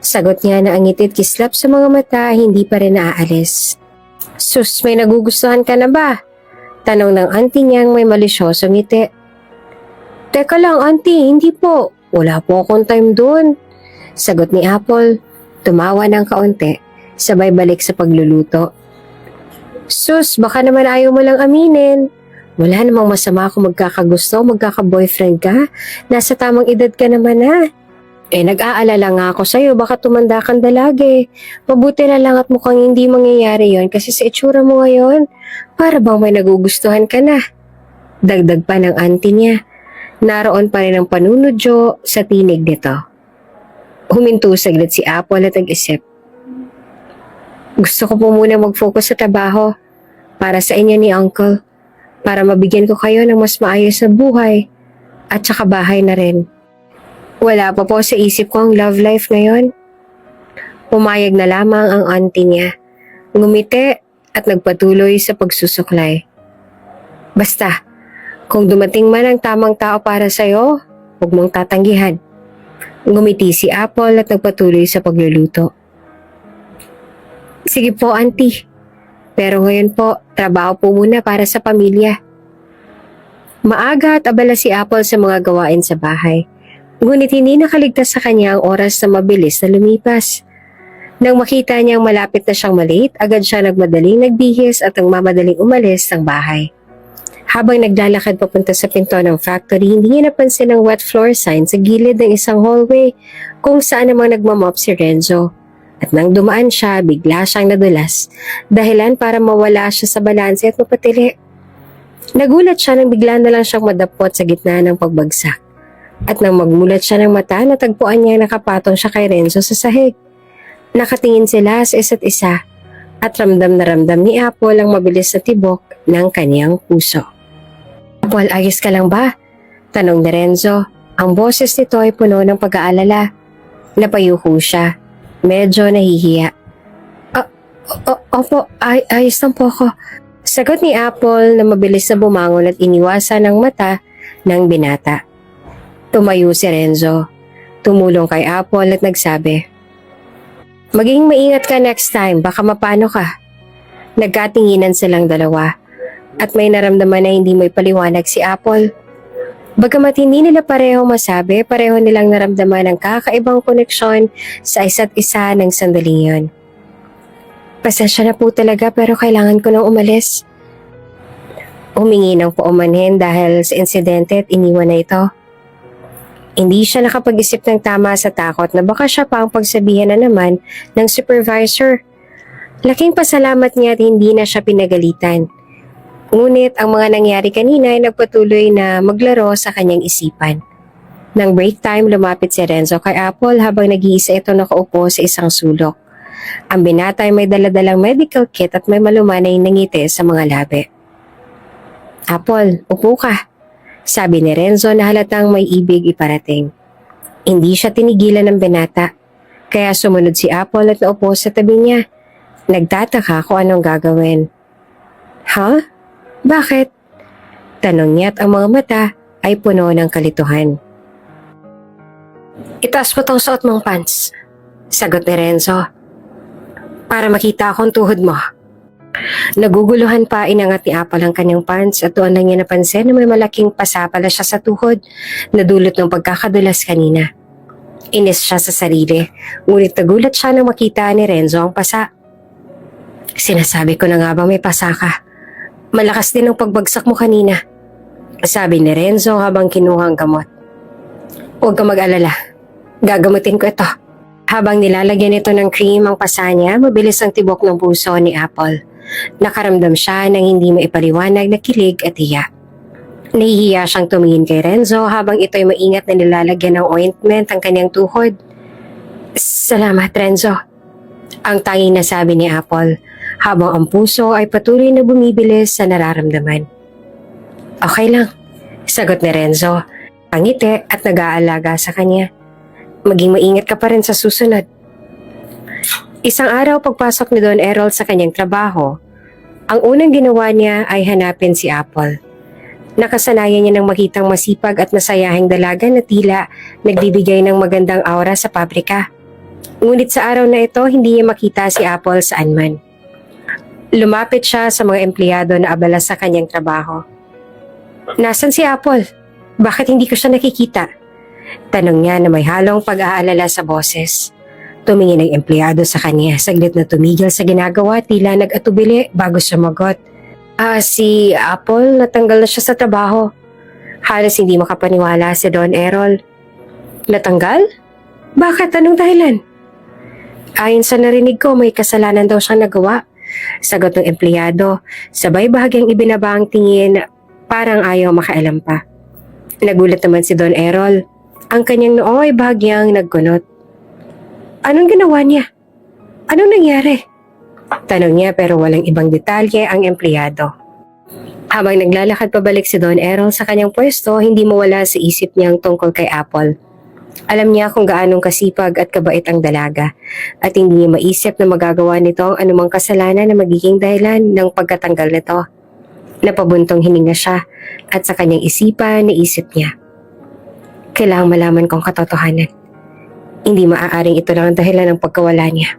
Sagot niya na ang ngiti't kislap sa mga mata hindi pa rin naaalis. "Sus, may nagugustuhan ka na ba?" Tanong ng auntie niyang may malisyosong ngiti. "Teka lang, auntie, hindi po. Wala po akong time doon." Sagot ni Apple. Tumawa ng kaunti, sabay balik sa pagluluto. "Sus, baka naman ayaw mo lang aminin. Wala namang masama kung magkakagusto, magkaka-boyfriend ka. Nasa tamang edad ka naman ha." Nag-aalala nga ako sa'yo, baka tumanda kang dalagi. Mabuti na lang at mukhang hindi mangyayari yon kasi sa itsura mo ngayon, para bang may nagugustuhan ka na." Dagdag pa ng auntie niya. Naroon pa rin ang panunodyo sa tinig nito. Huminto saglit si Apple at nag-isip. "Gusto ko po muna mag-focus sa trabaho para sa inyo ni Uncle, para mabigyan ko kayo ng mas maayos na buhay. at saka bahay na rin. Wala pa po sa isip ko ang love life ngayon. Pumayag na lamang ang auntie niya. Ngumiti at nagpatuloy sa pagsusuklay. Basta, kung dumating man ang tamang tao para sa'yo, huwag mong tatanggihan. Ngumiti si Apple at nagpatuloy sa pagluluto. Sige po, auntie. Pero ngayon po, trabaho po muna para sa pamilya. Maaga at abala si Apple sa mga gawain sa bahay. Ngunit hindi nakaligtas sa kanya ang oras na mabilis na lumipas. Nang makita niyang malapit na siyang malate, agad siya nagmadaling nagbihis at nagmamadaling umalis ng bahay. Habang naglalakad papunta sa pinto ng factory, hindi niya napansin ang wet floor sign sa gilid ng isang hallway kung saan namang nagmamop si Renzo. At nang dumaan siya, bigla siyang nadulas, dahilan para mawala siya sa balanse at mapatili. Nagulat siya nang bigla na lang siyang madapot sa gitna ng pagbagsak. At nang magmulat siya ng mata, natagpuan niya nakapatong siya kay Renzo sa sahig. Nakatingin sila sa isa't isa at ramdam na ramdam ni Apple ang mabilis na tibok ng kaniyang puso. Apple, ayos ka lang ba? Tanong ni Renzo. Ang boses nito ay puno ng pag-aalala. Napayuko siya. Medyo nahihiya. Opo, ayos lang po ako. Sagot ni Apple na mabilis na bumangon at iniwasan ng mata ng binata. Tumayo si Renzo. Tumulong kay Apple at nagsabi, maging maingat ka next time, baka mapano ka. Nagkatinginan silang dalawa at may naramdaman na hindi may paliwanag si Apple. Bagamat hindi nila pareho masabi, pareho nilang naramdaman ang kakaibang koneksyon sa isa't isa ng sandaling yun. Pasensya na po talaga pero kailangan ko nang umalis. Humingi ng paumanhin dahil sa insidente at iniwan na ito. Hindi siya nakapag-isip ng tama sa takot na baka siya pa ang pagsabihan na naman ng supervisor. Laking pasalamat niya at hindi na siya pinagalitan. Ngunit ang mga nangyari kanina ay nagpatuloy na maglaro sa kanyang isipan. Nang break time, lumapit si Renzo kay Apple habang nag-iisa ito nakaupo sa isang sulok. Ang binata ay may daladalang medical kit at may malumanay na ngiti sa mga labi. Apple, upo ka. Sabi ni Renzo na halatang may ibig iparating. Hindi siya tinigilan ng binata, kaya sumunod si Apple at naupo sa tabi niya. Nagtataka kung anong gagawin. Ha? Bakit? Tanong niya at ang mga mata ay puno ng kalituhan. Itaas mo tong suot mong pants, sagot ni Renzo. Para makita akong tuhod mo. Naguguluhan pa, inangat ni Apple ang kanyang pants at doon lang niya napansin na may malaking pasa pala siya sa tuhod na dulot ng pagkakadulas kanina. Inis siya sa sarili, ngunit nagulat siya nang makita ni Renzo ang pasa. Sinasabi ko na nga ba may pasa ka? Malakas din ang pagbagsak mo kanina, sabi ni Renzo habang kinuha ang gamot. Huwag ka mag-alala, gagamutin ko ito. Habang nilalagyan ito ng cream ang pasa niya, mabilis ang tibok ng puso ni Apple. Nakaramdam siya ng hindi maipaliwanag na kilig at hiya. Nahihiya siyang tumingin kay Renzo habang ito'y maingat na nilalagyan ng ointment ang kanyang tuhod. Salamat, Renzo. Ang tanging nasabi ni Apple habang ang puso ay patuloy na bumibilis sa nararamdaman. Okay lang, sagot ni Renzo. Pangiti at nag-aalaga sa kanya. Maging maingat ka pa rin sa susunod. Isang araw pagpasok ni Don Errol sa kanyang trabaho, ang unang ginawa niya ay hanapin si Apple. Nakasanayan niya ng makitang masipag at masayahing dalaga na tila nagbibigay ng magandang aura sa pabrika. Ngunit sa araw na ito, hindi niya makita si Apple saan man. Lumapit siya sa mga empleyado na abala sa kanyang trabaho. Nasaan si Apple? Bakit hindi ko siya nakikita? Tanong niya na may halong pag-aalala sa boses. Tumingin ang empleyado sa kanya, saglit na tumigil sa ginagawa, tila nag-atubili bago sumagot. Si Apple, natanggal na siya sa trabaho. Halos hindi makapaniwala si Don Errol. Natanggal? Bakit? Anong dahilan? Ayon sa narinig ko, may kasalanan daw siyang nagawa. Sagot ng empleyado, sabay bahagyang ibinaba ang tingin, parang ayaw makailam pa. Nagulat naman si Don Errol. Ang kanyang noo ay bahagyang nagkunot. Anong ginawa niya? Anong nangyari? Tanong niya pero walang ibang detalye ang empleyado. Habang naglalakad pabalik si Don Errol sa kanyang pwesto, hindi mawala sa isip niyang tungkol kay Apple. Alam niya kung gaanong kasipag at kabait ang dalaga at hindi niya maisip na magagawa nito ang anumang kasalanan na magiging dahilan ng pagkatanggal nito. Napabuntong hininga siya at sa kanyang isipan naisip niya. Kailangang malaman kong katotohanan. Hindi maaaring ito lang ang dahilan ng pagkawala niya.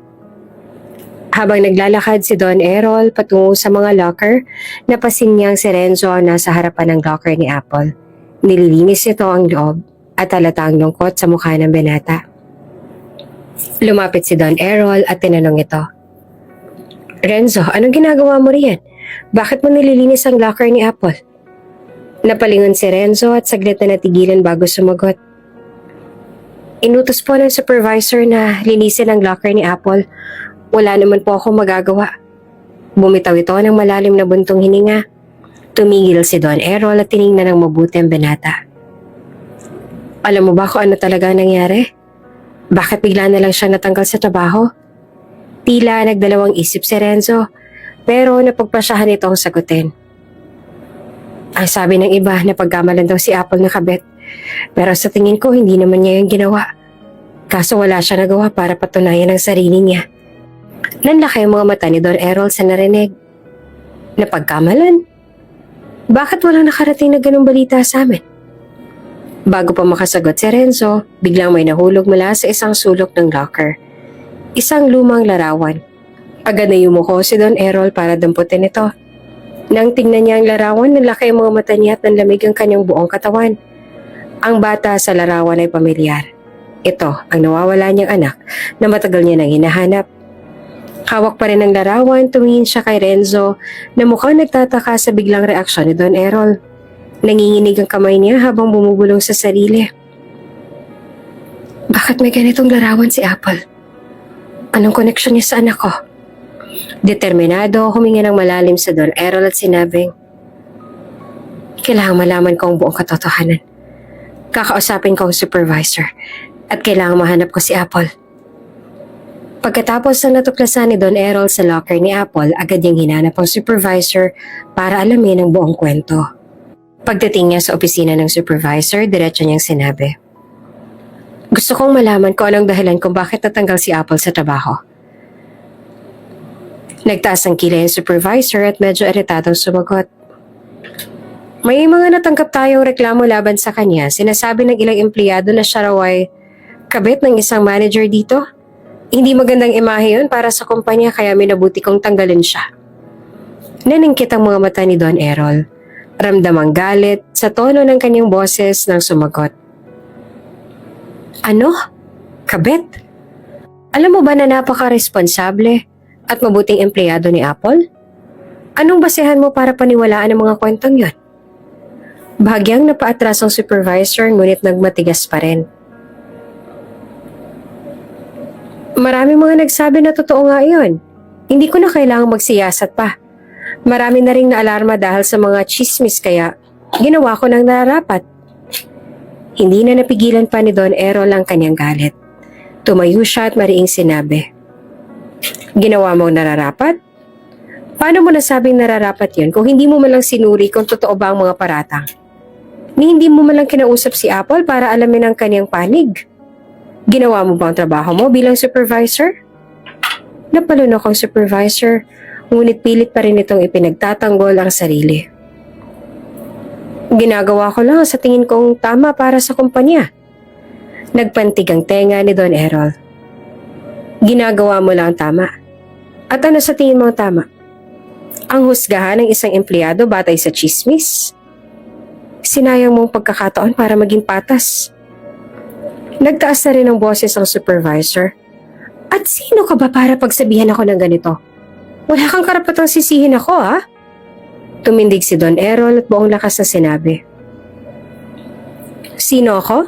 Habang naglalakad si Don Errol patungo sa mga locker, napasin niyang si Renzo na sa harapan ng locker ni Apple. Nililinis ito ang loob at halatang lungkot sa mukha ng binata. Lumapit si Don Errol at tinanong ito. Renzo, anong ginagawa mo riyan? Bakit mo nililinis ang locker ni Apple? Napalingon si Renzo at saglit na natigilan bago sumagot. Inutos po ng supervisor na linisin ang locker ni Apple. Wala naman po akong magagawa. Bumitaw ito ng malalim na buntong hininga. Tumigil si Don Errol at tiningnan ng mabuti ang binata. Alam mo ba kung ano talaga nangyari? Bakit bigla na lang siya natanggal sa trabaho? Tila nagdalawang isip si Renzo, pero napagpasyahan itong sagutin. Ang sabi ng iba na pagkamalan daw si Apple na kabit, pero sa tingin ko hindi naman niya yung ginawa. Kaso wala siya nagawa para patunayan ang sarili niya. Nanlaki ang mga mata ni Don Errol sa narinig. Napagkamalan? Bakit walang nakarating na ganung balita sa amin? Bago pa makasagot si Renzo, biglang may nahulog mula sa isang sulok ng locker. Isang lumang larawan. Agad na yumuko si Don Errol para damputin ito. Nang tingnan niya ang larawan, nanlaki ang mga mata niya at nanlamig ang kanyang buong katawan. Ang bata sa larawan ay pamilyar. Ito ang nawawala niyang anak na matagal niya nang hinahanap. Hawak pa rin ang larawan, tumingin siya kay Renzo na mukhang nagtataka sa biglang reaksyon ni Don Errol. Nanginginig ang kamay niya habang bumubulong sa sarili. Bakit may ganitong larawan si Apple? Anong koneksyon niya sa anak ko? Determinado, huminga ng malalim sa Don Errol at sinabing, kailangang malaman ko ang buong katotohanan. Kakausapin ko ang supervisor at kailangang mahanap ko si Apple. Pagkatapos ng natuklasan ni Don Errol sa locker ni Apple, agad niyang hinanap ang supervisor para alamin ang buong kwento. Pagdating niya sa opisina ng supervisor, diretso niyang sinabi, gusto kong malaman kung anong dahilan kung bakit natanggal si Apple sa trabaho. Nagtaas ang kilay ang supervisor at medyo iritadong sumagot. May mga natanggap tayong reklamo laban sa kanya. Sinasabi ng ilang empleyado na siya raw ay kabit ng isang manager dito. Hindi magandang imahe yun para sa kumpanya kaya minabuti kong tanggalin siya. Naningkit ang mga mata ni Don Errol. Ramdam ang galit sa tono ng kanyang boses nang sumagot. Ano? Kabit? Alam mo ba na napaka-responsable at mabuting empleyado ni Apple? Anong basehan mo para paniwalaan ang mga kwentong yon? Bahagyang napaatras ang supervisor ngunit nagmatigas pa rin. Marami mga nagsabi na totoo nga iyon. Hindi ko na kailangang magsiyasat pa. Marami na ring naalarma dahil sa mga chismis kaya ginawa ko ng nararapat. Hindi na napigilan pa ni Don Errol ang kanyang galit. Tumayo siya at mariing sinabi, ginawa mo ang nararapat? Paano mo nasabing nararapat yun kung hindi mo malang sinuri kung totoo ba ang mga paratang? Ni hindi mo malang kinausap si Apple para alamin ang kanyang panig? Ginawa mo ba ang trabaho mo bilang supervisor? Napalunok ang supervisor, ngunit pilit pa rin itong ipinagtatanggol ang sarili. Ginagawa ko lang sa tingin kong tama para sa kumpanya. Nagpantig ang tenga ni Don Errol. Ginagawa mo lang tama. At ano sa tingin mo ang tama? Ang husgahan ng isang empleyado batay sa chismis? Sinayang mong pagkakataon para maging patas. Nagtaas na rin ang boses ang supervisor. At sino ka ba para pagsabihan ako ng ganito? Wala kang karapatang sisihin ako, ha? Tumindig si Don Errol at buong lakas na sinabi. Sino ako?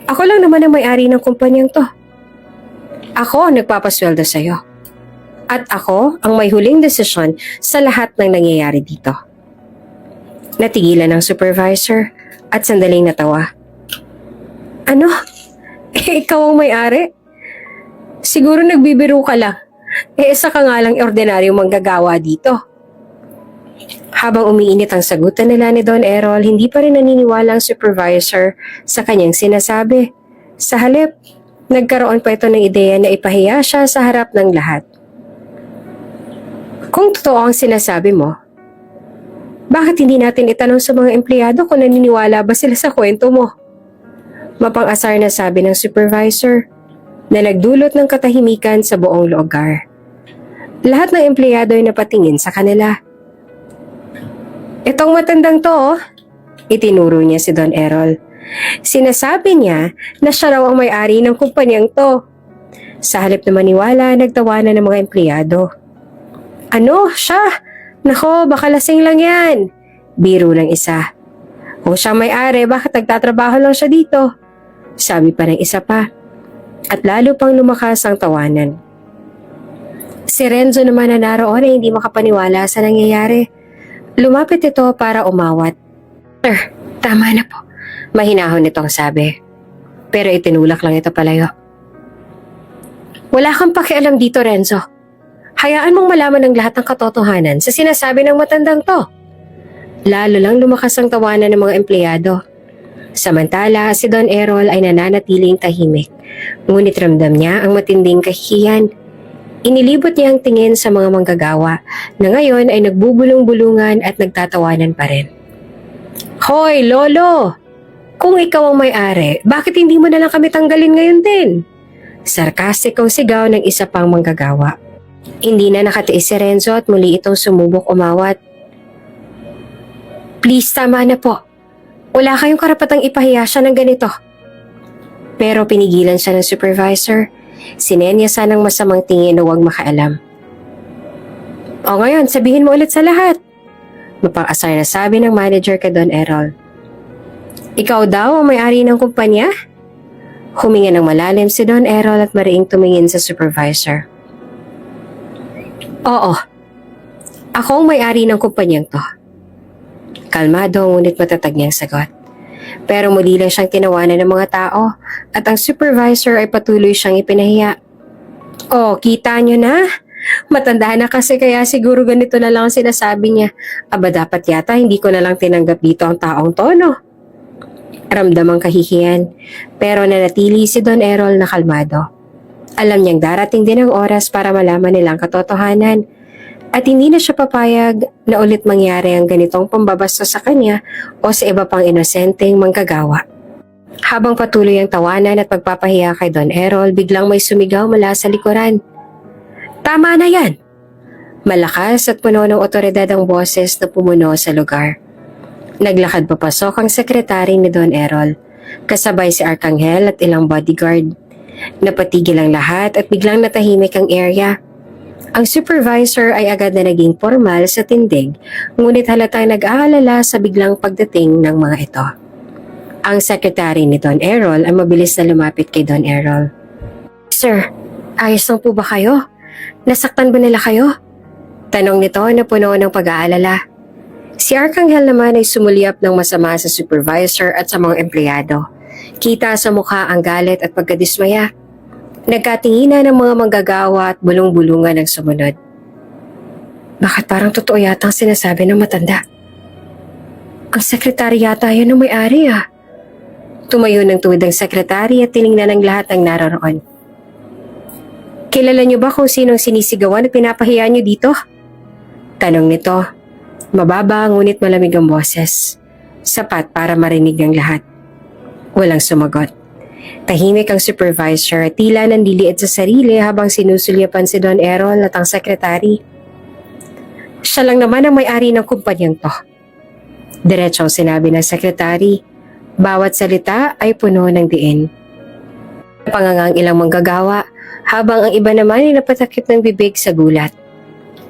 Ako lang naman ang may-ari ng kumpanyang to. Ako ang nagpapasweldo sa'yo. At ako ang may huling desisyon sa lahat ng nangyayari dito. Natigilan ang supervisor at sandaling natawa. Ano? Ikaw ang may-ari? Siguro nagbibiro ka lang. Isa ka nga lang ordinaryong manggagawa dito. Habang umiinit ang sagutan nila ni Don Errol, hindi pa rin naniniwala ang supervisor sa kanyang sinasabi. Sa halip, nagkaroon pa ito ng ideya na ipahiya siya sa harap ng lahat. Kung totoo ang sinasabi mo, bakit hindi natin itanong sa mga empleyado kung naniniwala ba sila sa kwento mo? Mapang-asar na sabi ng supervisor na nagdulot ng katahimikan sa buong lugar. Lahat ng empleyado ay napatingin sa kanila. Itong matandang to, oh. Itinuro niya si Don Errol. Sinasabi niya na siya raw ang may-ari ng kumpanyang to. Sa halip na maniwala, nagtawanan ng mga empleyado. Ano? Siya? Nako, baka lasing lang yan. Biro ng isa. Kung siya may-ari, bakit nagtatrabaho lang siya dito? Sabi pa ng isa pa. At lalo pang lumakas ang tawanan. Si Renzo naman na naroon ay hindi makapaniwala sa nangyayari. Lumapit ito para umawat. Sir, tama na po. Mahinahon nitong sabi. Pero itinulak lang ito palayo. Wala kang pakialam dito, Renzo. Hayaan mong malaman ng lahat ng katotohanan sa sinasabi ng matandang to. Lalo lang lumakas ang tawanan ng mga empleyado. Samantala, si Don Errol ay nananatiling tahimik. Ngunit ramdam niya ang matinding kahihiyan. Inilibot niya ang tingin sa mga manggagawa na ngayon ay nagbubulong-bulungan at nagtatawanan pa rin. Hoy, Lolo! Kung ikaw ang may-ari, bakit hindi mo na lang kami tanggalin ngayon din? Sarkastikong sigaw ng isa pang manggagawa. Hindi na nakatiis si Renzo at muli itong sumubok umawat. Please, tama na po. Wala kayong karapatang ipahiya siya ng ganito. Pero pinigilan siya ng supervisor. Sinenyasan ng masamang tingin na huwag makaalam. O ngayon, sabihin mo ulit sa lahat. Mapang-asar na sabi ng manager kay Don Errol. Ikaw daw ang may-ari ng kumpanya? Huminga ng malalim si Don Errol at mariing tumingin sa supervisor. Oo. Ako ang may-ari ng kumpanyang to. Kalmado ngunit matatag niyang sagot. Pero muli lang siyang tinawanan ng mga tao at ang supervisor ay patuloy siyang ipinahiya. Oh, kita niyo na? Matanda na kasi kaya siguro ganito na lang ang sinasabi niya. Aba dapat yata hindi ko na lang tinanggap dito ang taong to, no? Ramdam ang kahihiyan, pero nanatili si Don Errol na kalmado. Alam niyang darating din ang oras para malaman nilang katotohanan at hindi na siya papayag na ulit mangyari ang ganitong pambabasta sa kanya o sa iba pang inosenteng manggagawa. Habang patuloy ang tawanan at pagpapahiya kay Don Errol, biglang may sumigaw mula sa likuran. Tama na yan! Malakas at puno ng otoridad ang boses na pumuno sa lugar. Naglakad papasok ang sekretary ni Don Errol, kasabay si Arcangel at ilang bodyguard. Napatigil ang lahat at biglang natahimik ang area. Ang supervisor ay agad na naging formal sa tindig, ngunit halatang nag-aalala sa biglang pagdating ng mga ito. Ang sekretary ni Don Errol ay mabilis na lumapit kay Don Errol. Sir, ayos lang po ba kayo? Nasaktan ba nila kayo? Tanong nito na puno ng pag-aalala. Si Arcangel naman ay sumulyap ng masama sa supervisor at sa mga empleyado. Kita sa mukha ang galit at pagkadismaya. Nagkatinginan ng mga manggagawa at bulong-bulungan ang sumunod. Bakit parang totoo yata ang sinasabi ng matanda? Ang sekretary yata yan ang may-ari ah. Tumayo ng tuwid ang sekretary at tiningnan ang lahat ng naroroon. Kilala niyo ba kung sinong sinisigawan at pinapahiya niyo dito? Tanong nito. Mababa ngunit malamig ang boses. Sapat para marinig ng lahat. Walang sumagot. Tahimik ang supervisor at tila nandiliit sa sarili habang sinusulyapan si Don Errol at ang sekretary. Siya lang naman ang may-ari ng kumpanyang to. Diretso ang sinabi ng sekretary. Bawat salita ay puno ng diin. Pangangang ilang manggagawa habang ang iba naman ay napatakip ng bibig sa gulat.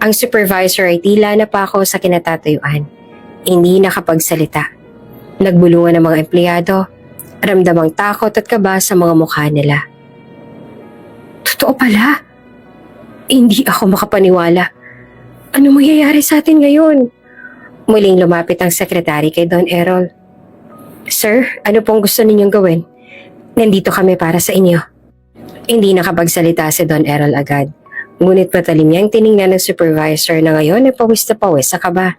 Ang supervisor ay tila napako sa kinatatayuan. Hindi nakapagsalita. Nagbulungan ang mga empleyado. Ramdam ang takot at kaba sa mga mukha nila. Totoo pala. Hindi ako makapaniwala. Ano mangyayari sa atin ngayon? Muling lumapit ang sekretary kay Don Errol. Sir, ano pong gusto ninyong gawin? Nandito kami para sa inyo. Hindi nakapagsalita si Don Errol agad. Ngunit patalim niyang tiningnan ng supervisor na ngayon ay pawis na pawis sa kaba.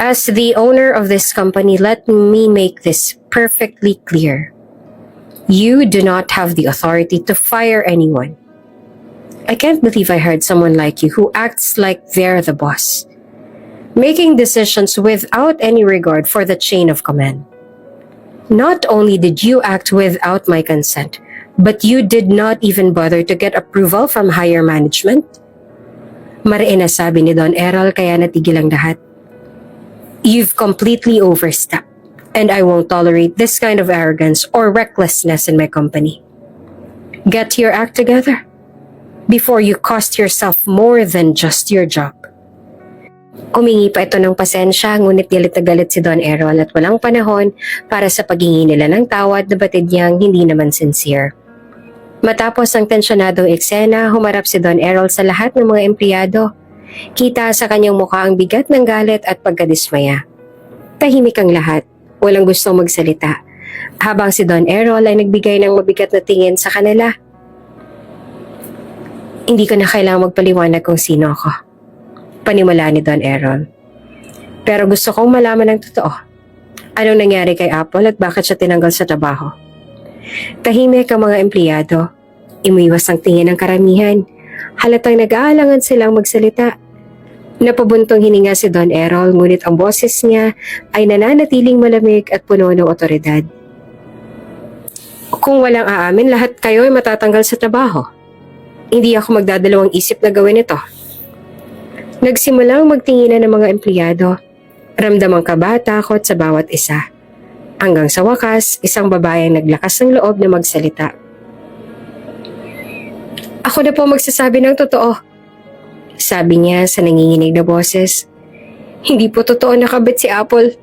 As the owner of this company, let me make this perfectly clear. You do not have the authority to fire anyone. I can't believe I heard someone like you who acts like they're the boss, making decisions without any regard for the chain of command. Not only did you act without my consent, but you did not even bother to get approval from higher management. Mariin na sabi ni Don Errol kaya natigil ang lahat. You've completely overstepped, and I won't tolerate this kind of arrogance or recklessness in my company. Get your act together before you cost yourself more than just your job. Humingi pa ito ng pasensya, ngunit galit na galit si Don Errol at walang panahon para sa paghingi nila ng tawad na batid niyang hindi naman sincere. Matapos ang tensyonadong eksena, humarap si Don Errol sa lahat ng mga empleyado. Kita sa kanyang mukha ang bigat ng galit at pagkadismaya. Tahimik ang lahat, walang gustong magsalita, habang si Don Errol ay nagbigay ng mabigat na tingin sa kanila. Hindi ko na kailangang magpaliwanag kung sino ako, panimula ni Don Errol. Pero gusto kong malaman ng totoo. Anong nangyari kay Apple at bakit siya tinanggal sa trabaho? Tahimik ang mga empleyado. Umiwas ang tingin ng karamihan. Halatang nag-aalangan silang magsalita. Napabuntong hininga si Don Errol, ngunit ang boses niya ay nananatiling malamig at puno ng otoridad. Kung walang aamin, lahat kayo ay matatanggal sa trabaho. Hindi ako magdadalawang isip na gawin ito. Nagsimulang magtinginan ng mga empleyado. Ramdam ang kaba, takot sa bawat isa. Hanggang sa wakas, isang babae ang naglakas ng loob na magsalita. Ako na po magsasabi ng totoo, sabi niya sa nanginginig na boses. Hindi po totoo nakabit si Apple.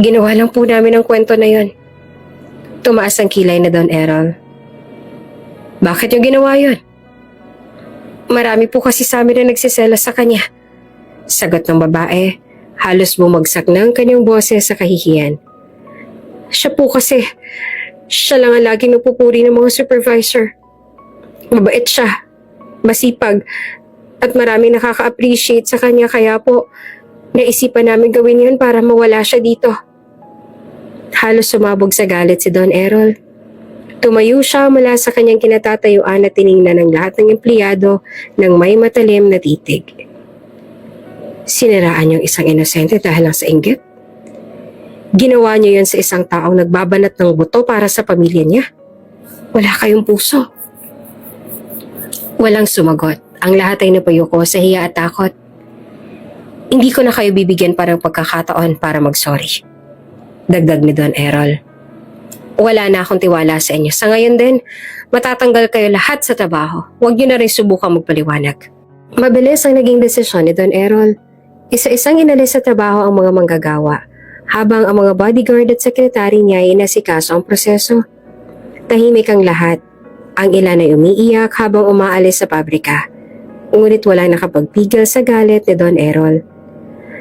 Ginawa lang po namin ang kwento na yon. Tumaas ang kilay na Don Errol. Bakit niyo ginawa yon? Marami po kasi sa amin na nagsisela sa kanya. Sagot ng babae, halos bumagsak na ang kanyang boses sa kahihiyan. Siya po kasi, siya lang ang laging napupuri ng mga supervisor. Mabait siya, masipag, at maraming nakaka-appreciate sa kanya kaya po, naisipan namin gawin yun para mawala siya dito. Halos sumabog sa galit si Don Errol. Tumayo siya mula sa kanyang kinatatayuan at tiningnan ng lahat ng empleyado ng may matalim na titig. Siniraan niyong isang inosente dahil lang sa inggit? Ginawa niyo yun sa isang taong nagbabanat ng buto para sa pamilya niya. Wala kayong puso. Walang sumagot. Ang lahat ay napayuko sa hiya at takot. Hindi ko na kayo bibigyan parang pagkakataon para mag-sorry. Dagdag ni Don Errol. Wala na akong tiwala sa inyo. Sa ngayon din, matatanggal kayo lahat sa trabaho. Huwag niyo na rin subukang magpaliwanag. Mabilis ang naging desisyon ni Don Errol. Isa-isang inalis sa trabaho ang mga manggagawa, habang ang mga bodyguard at sekretary niya ay inasikaso ang proseso. Tahimik ang lahat. Ang ilan ay umiiyak habang umaalis sa pabrika. Ngunit walang nakapagpigil sa galit ni Don Errol.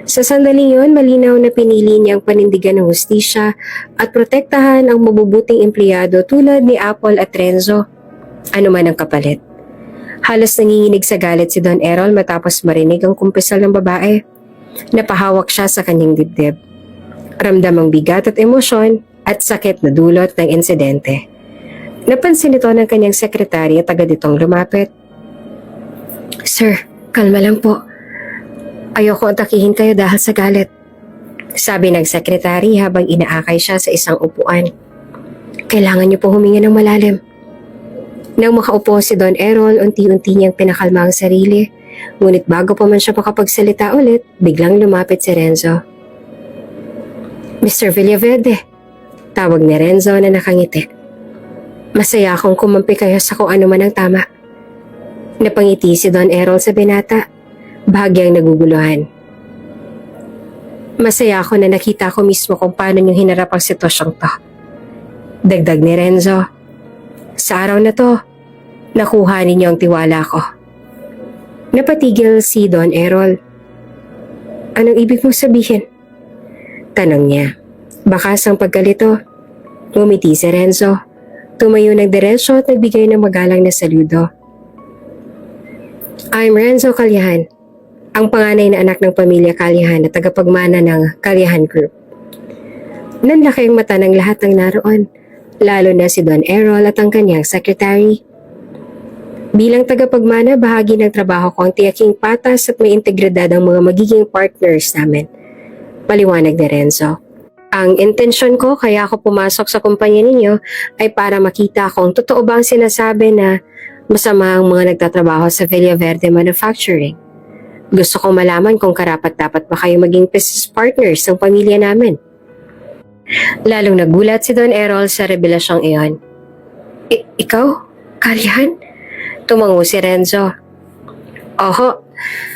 Sa sandaling yun, malinaw na pinili niyang panindigan ng hustisya at protektahan ang mabubuting empleyado tulad ni Apple at Renzo. Ano man ang kapalit. Halos nanginginig sa galit si Don Errol matapos marinig ang kumpisal ng babae. Napahawak siya sa kanyang dibdib. Ramdam ang bigat at emosyon at sakit na dulot ng insidente. Napansin ito ng kanyang sekretary at agad itong lumapit. Sir, kalma lang po. Ayoko atakihin kayo dahil sa galit. Sabi ng sekretary habang inaakay siya sa isang upuan. Kailangan niyo po huminga ng malalim. Nang makaupo si Don Errol, unti-unti niyang pinakalma ang sarili. Ngunit bago pa man siya makapagsalita ulit, biglang lumapit si Renzo. Mr. Villaverde, tawag ni Renzo na nakangiti. Masaya akong kumampi kayo sa kung ano man ang tama. Napangiti si Don Errol sa binata, bahagyang naguguluhan. Masaya ako na nakita ko mismo kung paano niyong hinarap ang sitwasyong to. Dagdag ni Renzo, sa araw na to, nakuha ninyo ang tiwala ko. Napatigil si Don Errol. Anong ibig mong sabihin? Tanong niya. Bakas ang pagkalito. Ngumiti si Renzo. Tumayo ng diretsyo at nagbigay ng magalang na saludo. I'm Renzo Calyahan. ang panganay na anak ng pamilya Kalyahan at tagapagmana ng Kalyahan Group. Nanlaki ang mata ng lahat ng naroon, lalo na si Don Errol at ang kanyang secretary. Bilang tagapagmana, bahagi ng trabaho ko ang tiyaking patas at may integridad ang mga magiging partners namin. Paliwanag ni Renzo. Ang intensyon ko kaya ako pumasok sa kumpanya ninyo ay para makita kung totoo ba ang sinasabi na masama ang mga nagtatrabaho sa Villaverde Manufacturing. Gusto kong malaman kung karapat-dapat ba kayo maging business partners ng pamilya namin. Lalong nagulat si Don Errol sa revelasyong iyon. Ikaw? Kalyahan? Tumango si Renzo. Oho,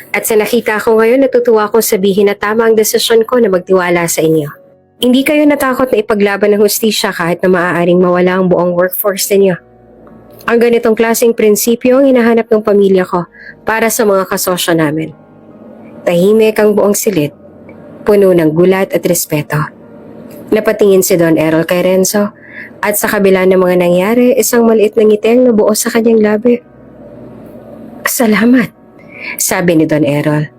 at sa nakita ko ngayon natutuwa akong sabihin na tama ang desisyon ko na magtiwala sa inyo. Hindi kayo natakot na ipaglaban ng hustisya kahit na maaaring mawala ang buong workforce ninyo. Ang ganitong klaseng prinsipyo ang hinahanap ng pamilya ko para sa mga kasosyo namin. Tahimik ang buong silid, puno ng gulat at respeto. Napatingin si Don Errol kay Renzo at sa kabila ng mga nangyari, isang maliit na ngiti ang nabuo sa kanyang labi. Salamat, sabi ni Don Errol.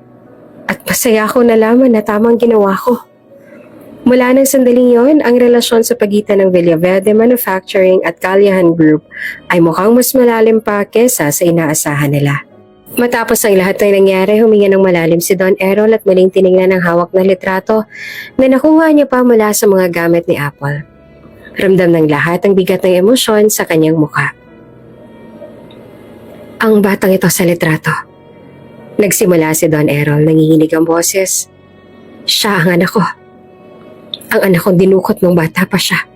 At masaya ako nalaman na tamang ginawa ko. Mula ng sandaling yon, ang relasyon sa pagitan ng Villaverde Manufacturing at Kalyahan Group ay mukhang mas malalim pa kesa sa inaasahan nila. Matapos ang lahat ng nangyari, huminga ng malalim si Don Errol at muling tinignan ang hawak na litrato na nakuha niya pa mula sa mga gamit ni Apple. Ramdam ng lahat ang bigat ng emosyon sa kanyang mukha. Ang batang ito sa litrato. Nagsimula si Don Errol, nanginginig ang boses. Siya ang anak ko. Ang anak kong dinukot nung bata pa siya.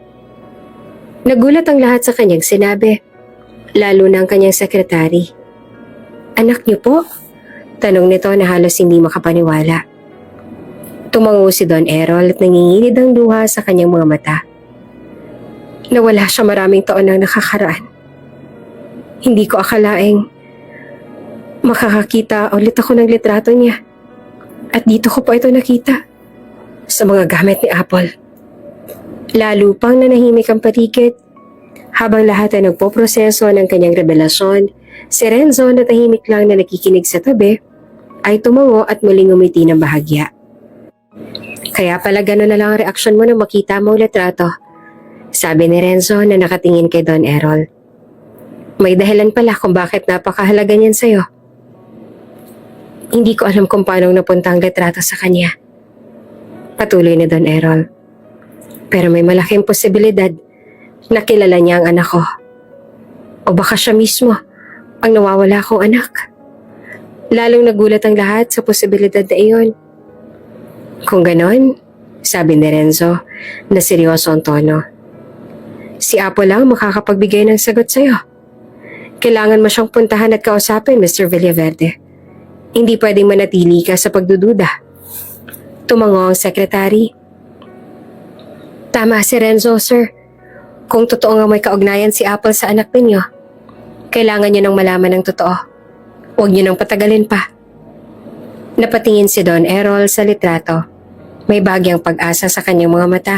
Nagulat ang lahat sa kanyang sinabi, lalo na ang kanyang sekretary. Anak niyo po? Tanong nito na halos hindi makapaniwala. Tumango si Don Errol at nangingilid ang luha sa kanyang mga mata. Nawala siya maraming taon nang nakakaraan. Hindi ko akalaing makakakita ulit ako ng litrato niya. At dito ko pa ito nakita. Sa mga gamit ni Apple. Lalo pang nanahimik ang paligid. Habang lahat ay nagpoproseso ng kanyang revelasyon, si Renzo na tahimik lang na nakikinig sa tabi, ay tumango at muling umiti ng bahagya. Kaya pala gano'n na lang ang reaksyon mo nang makita mo ang litrato, sabi ni Renzo na nakatingin kay Don Errol. May dahilan pala kung bakit napakahalaga niyan sa'yo. Hindi ko alam kung paano napunta ang litrato sa kanya. Patuloy ni Don Errol. Pero may malaking posibilidad na kilala niya ang anak ko. O baka siya mismo ang nawawala kong anak. Lalong nagulat ang lahat sa posibilidad na iyon. Kung ganon, sabi ni Renzo na seryoso ang tono. Si Apo lang makakapagbigay ng sagot sa'yo. Kailangan mo siyang puntahan at kausapin, Mr. Villaverde. Hindi pwedeng manatili ka sa pagdududa. Tumango ang sekretary. Tama si Renzo, sir. Kung totoo nga may kaugnayan si Apple sa anak ninyo, kailangan niyo nang malaman ng totoo. Huwag niyo nang patagalin pa. Napatingin si Don Errol sa litrato. May bagyang pag-asa sa kanyang mga mata.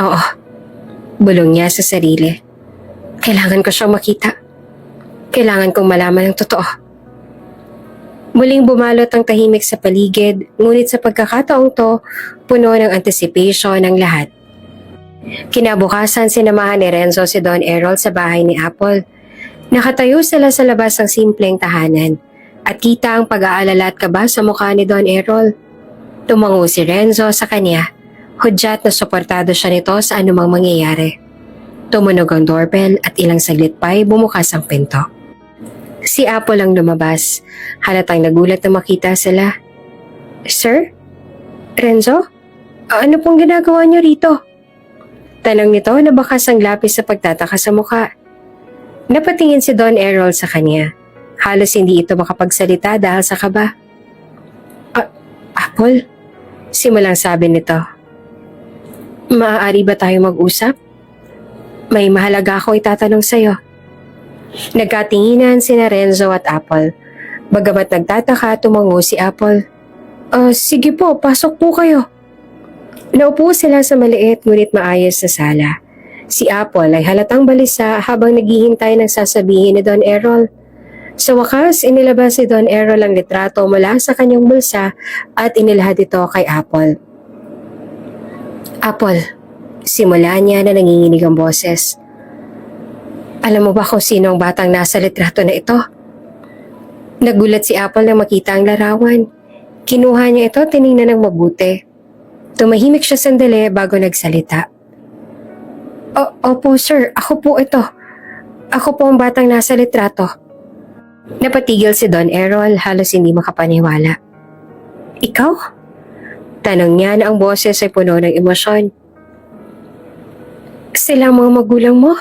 Oo, bulong niya sa sarili. Kailangan ko siyang makita. Kailangan kong malaman ng totoo. Muling bumalot ang tahimik sa paligid, ngunit sa pagkakataong to, puno ng anticipation ng lahat. Kinabukasan, sinamahan ni Renzo si Don Errol sa bahay ni Apple. Nakatayo sila sa labas ng simpleng tahanan at kita ang pag-aalala at kaba sa mukha ni Don Errol. Tumango si Renzo sa kanya, hudyat na suportado siya nito sa anumang mangyayari. Tumunog ang doorbell at ilang saglit pa'y bumukas ang pinto. Si Apple ang lumabas. Halatang nagulat na makita sila. Sir? Renzo? Ano pong ginagawa niyo rito? Tanong nito na bakas ang lapis sa pagtataka sa mukha. Napatingin si Don Errol sa kanya. Halos hindi ito makapagsalita dahil sa kaba. Apple? Simulang sabi nito. Maaari ba tayo mag-usap? May mahalaga akong itatanong sa'yo. Nagkatinginan sina Renzo at Apple. Bagamat nagtataka, tumango si Apple. Sige po, pasok po kayo. Naupo sila sa maliit ngunit maayos na sala. Si Apple ay halatang balisa habang naghihintay ng sasabihin ni Don Errol. Sa wakas, inilabas ni Don Errol ang litrato mula sa kanyang bulsa at inilahad ito kay Apple. Apple, simula niya na nanginginig ang boses. Alam mo ba kung sino ang batang nasa litrato na ito? Nagulat si Apple nang makita ang larawan. Kinuha niya ito, tiningnan ng mabuti. Tumahimik siya sandali bago nagsalita. Opo sir, ako po ito. Ako po ang batang nasa litrato. Napatigil si Don Errol, halos hindi makapaniwala. Ikaw? Tanong niya na ang boses ay puno ng emosyon. Sila ang mga magulang mo?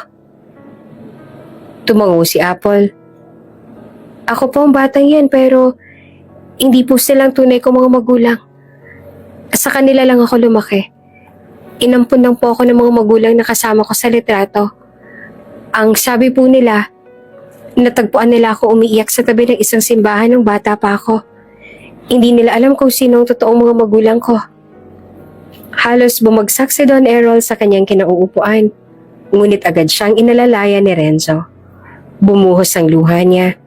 Tumango si Apple. Ako po ang batang yan pero hindi po silang tunay kong mga magulang. Sa kanila lang ako lumaki. Inampun lang po ako ng mga magulang na kasama ko sa litrato. Ang sabi po nila, natagpuan nila ako umiiyak sa tabi ng isang simbahan ng bata pa ako. Hindi nila alam kung sino ang totoong mga magulang ko. Halos bumagsak si Don Errol sa kanyang kinauupuan. Ngunit agad siyang inalalayan ni Renzo. Bumuhos ang luha niya.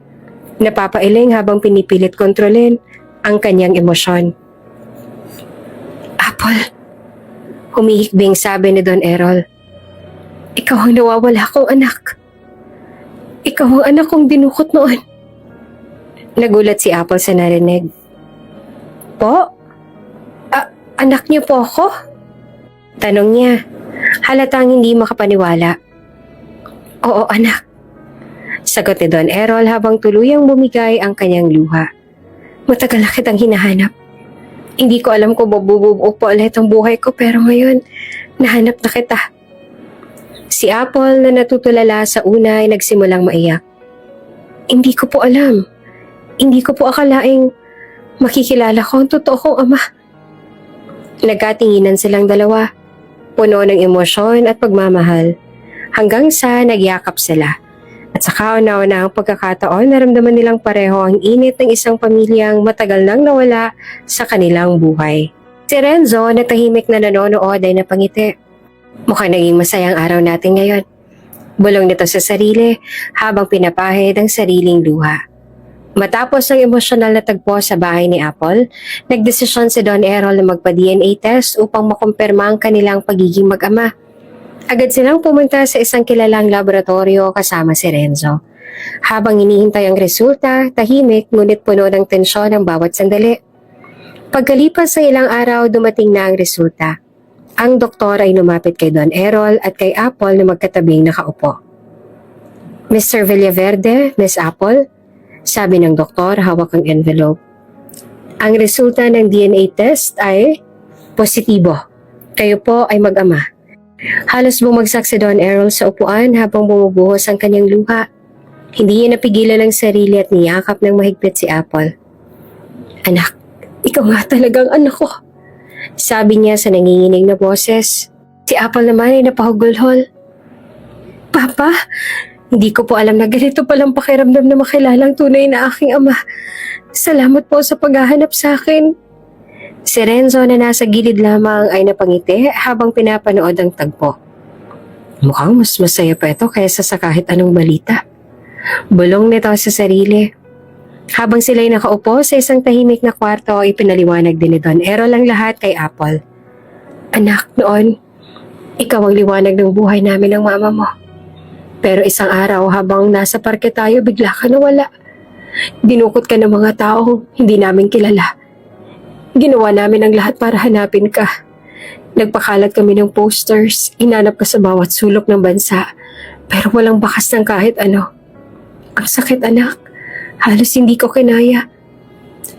Napapailing habang pinipilit kontrolin ang kanyang emosyon. Apple, humihikbing sabi ni Don Errol. Ikaw ang nawawala kong anak. Ikaw ang anak kong dinukot noon. Nagulat si Apple sa narinig. Po? Anak niyo po ako? Tanong niya. Halatang hindi makapaniwala. Oo, anak. Sagot ni Don Errol habang tuluyang bumigay ang kanyang luha. Matagal na kitang hinahanap. Hindi ko alam kung mabubuo po ulit ang buhay ko pero ngayon, nahanap na kita. Si Apple na natutulala sa una ay nagsimulang maiyak. Hindi ko po alam. Hindi ko po akalaing makikilala ko ang totoo kong ama. Nagkatinginan silang dalawa, puno ng emosyon at pagmamahal, hanggang sa nagyakap sila. At sa kauna-una ang pagkakataon, naramdaman nilang pareho ang init ng isang pamilyang matagal nang nawala sa kanilang buhay. Si Renzo na tahimik na nanonood ay napangiti. Mukhang naging masayang araw natin ngayon. Bulong nito sa sarili habang pinapahid ang sariling luha. Matapos ang emosyonal na tagpo sa bahay ni Apple, nagdesisyon si Don Errol na magpa-DNA test upang makumpirma ang kanilang pagiging mag-ama. Agad silang pumunta sa isang kilalang laboratorio kasama si Renzo. Habang hinihintay ang resulta, tahimik ngunit puno ng tensyon ang bawat sandali. Pagkalipas ng ilang araw, dumating na ang resulta. Ang doktor ay lumapit kay Don Errol at kay Apple na magkatabing nakaupo. Mr. Villaverde, Miss Apple, sabi ng doktor hawak ang envelope. Ang resulta ng DNA test ay positibo. Kayo po ay mag-ama. Halos bumagsak si Don Errol sa upuan habang bumubuhos ang kanyang luha. Hindi niya napigilan ang sarili at niyakap ng mahigpit si Apple. Anak, ikaw nga talagang anak ko. Sabi niya sa nanginginig na boses. Si Apple naman ay napahugulhol. Papa, hindi ko po alam na ganito palang pakiramdam na makilalang tunay na aking ama. Salamat po sa paghahanap sa akin. Si Renzo na nasa gilid lamang ay napangiti habang pinapanood ang tagpo. Mukhang mas masaya pa ito kaysa sa kahit anong balita. Bulong nito sa sarili. Habang sila'y nakaupo sa isang tahimik na kwarto, ipinaliwanag din ni Don Errol ang lahat kay Apple. Anak, noon, ikaw ang liwanag ng buhay namin ng mama mo. Pero isang araw habang nasa parke tayo, bigla ka nawala. Dinukot ka ng mga taong hindi namin kilala. Ginawa namin ang lahat para hanapin ka. Nagpakalat kami ng posters, inanap ka sa bawat sulok ng bansa, pero walang bakas ng kahit ano. Ang sakit anak, halos hindi ko kinaya.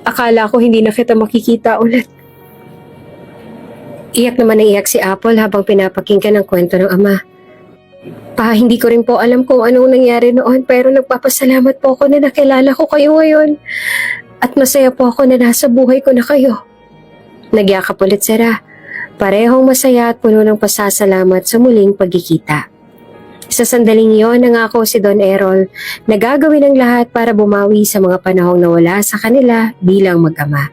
Akala ko hindi na kita makikita ulit. Iyak naman ang iyak si Apple habang pinapakinggan ang kwento ng ama. Pa, hindi ko rin po alam kung anong nangyari noon pero nagpapasalamat po ako na nakilala ko kayo ngayon. At masaya po ako na nasa buhay ko na kayo. Nagyakap ulit sila. Parehong masaya at puno ng pasasalamat sa muling pagkikita. Sa sandaling iyon, nangako si Don Errol na gagawin ang lahat para bumawi sa mga panahong nawala sa kanila bilang mag-ama.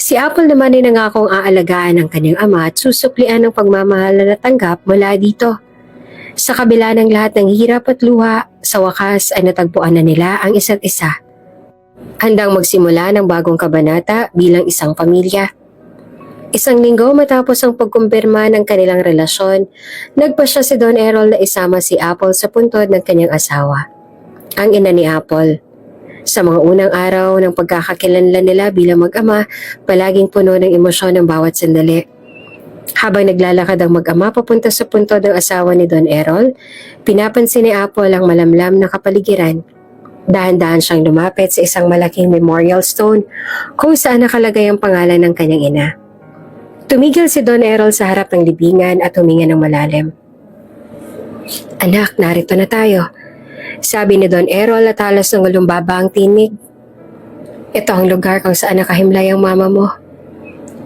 Si Apple naman ay nangakong aalagaan ang kanyang ama at susuklian ang pagmamahal na natanggap mula dito. Sa kabila ng lahat ng hirap at luha, sa wakas ay natagpuan na nila ang isa't isa. Handang magsimula ng bagong kabanata bilang isang pamilya. Isang linggo matapos ang pagkumpirma ng kanilang relasyon, nagpasya si Don Errol na isama si Apple sa puntod ng kanyang asawa, ang ina ni Apple. Sa mga unang araw ng pagkakakilanlan nila bilang mag-ama, palaging puno ng emosyon ang bawat sandali. Habang naglalakad ang mag-ama papunta sa puntod ng asawa ni Don Errol, pinapansin ni Apple ang malamlam na kapaligiran. Dahan-dahan siyang lumapit sa isang malaking memorial stone kung saan nakalagay ang pangalan ng kanyang ina. Tumigil si Don Errol sa harap ng libingan at huminga ng malalim. "Anak, narito na tayo," sabi ni Don Errol at halos nangalumbaba ang tinig. "Ito ang lugar kung saan nakahimlay ang mama mo.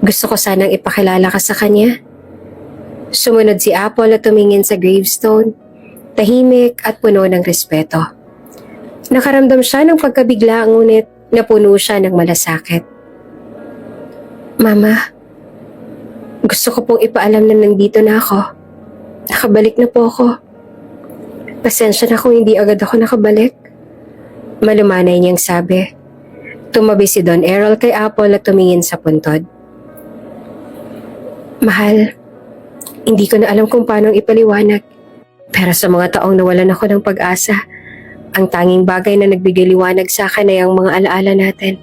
Gusto ko sanang ipakilala ka sa kanya." Sumunod si Apple at tumingin sa gravestone, tahimik at puno ng respeto. Nakaramdam siya ng pagkabigla ngunit napuno siya ng malasakit. "Mama, gusto ko pong ipaalam na nandito na ako. Nakabalik na po ako. Pasensya na kung hindi agad ako nakabalik." Malumanay niyang sabi. Tumabi si Don Errol kay Apple at tumingin sa puntod. "Mahal, hindi ko na alam kung paano ipaliwanag. Pero sa mga taong nawalan ako ng pag-asa, ang tanging bagay na nagbigay liwanag sa akin ay ang mga alaala natin.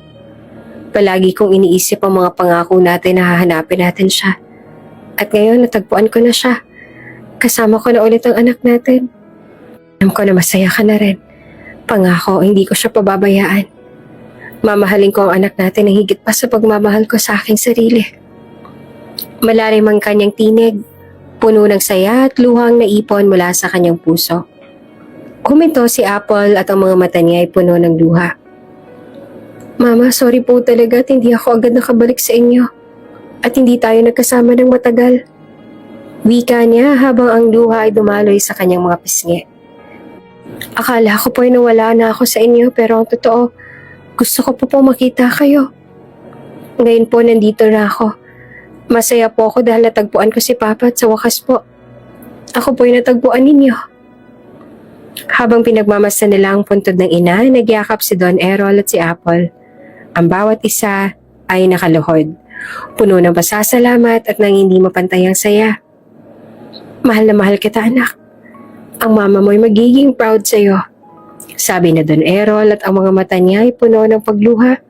Palagi kong iniisip ang mga pangako natin na hahanapin natin siya. At ngayon natagpuan ko na siya. Kasama ko na ulit ang anak natin. Alam ko na masaya ka na rin. Pangako, hindi ko siya pababayaan. Mamahalin ko ang anak natin ng higit pa sa pagmamahal ko sa aking sarili." Malalim ang kanyang tinig, puno ng saya at luhang naipon mula sa kanyang puso. Huminto si Apple at ang mga mata niya ay puno ng luha. "Mama, sorry po talaga at hindi ako agad nakabalik sa inyo. At hindi tayo nagkasama ng matagal." Wika niya habang ang luha ay dumaloy sa kanyang mga pisngi. "Akala ko po ay nawala na ako sa inyo pero ang totoo, gusto ko po makita kayo. Ngayon po nandito na ako. Masaya po ako dahil natagpuan ko si Papa at sa wakas po, ako po ay natagpuan ninyo." Habang pinagmamasdan nila ang puntod ng ina, nagyakap si Don Errol at si Apple. Ang bawat isa ay nakaluhod, puno ng pasasalamat at nang hindi mapantayang saya. "Mahal na mahal kita, anak. Ang mama mo ay magiging proud sa iyo," sabi na Don Errol at ang mga mata niya ay puno ng pagluha.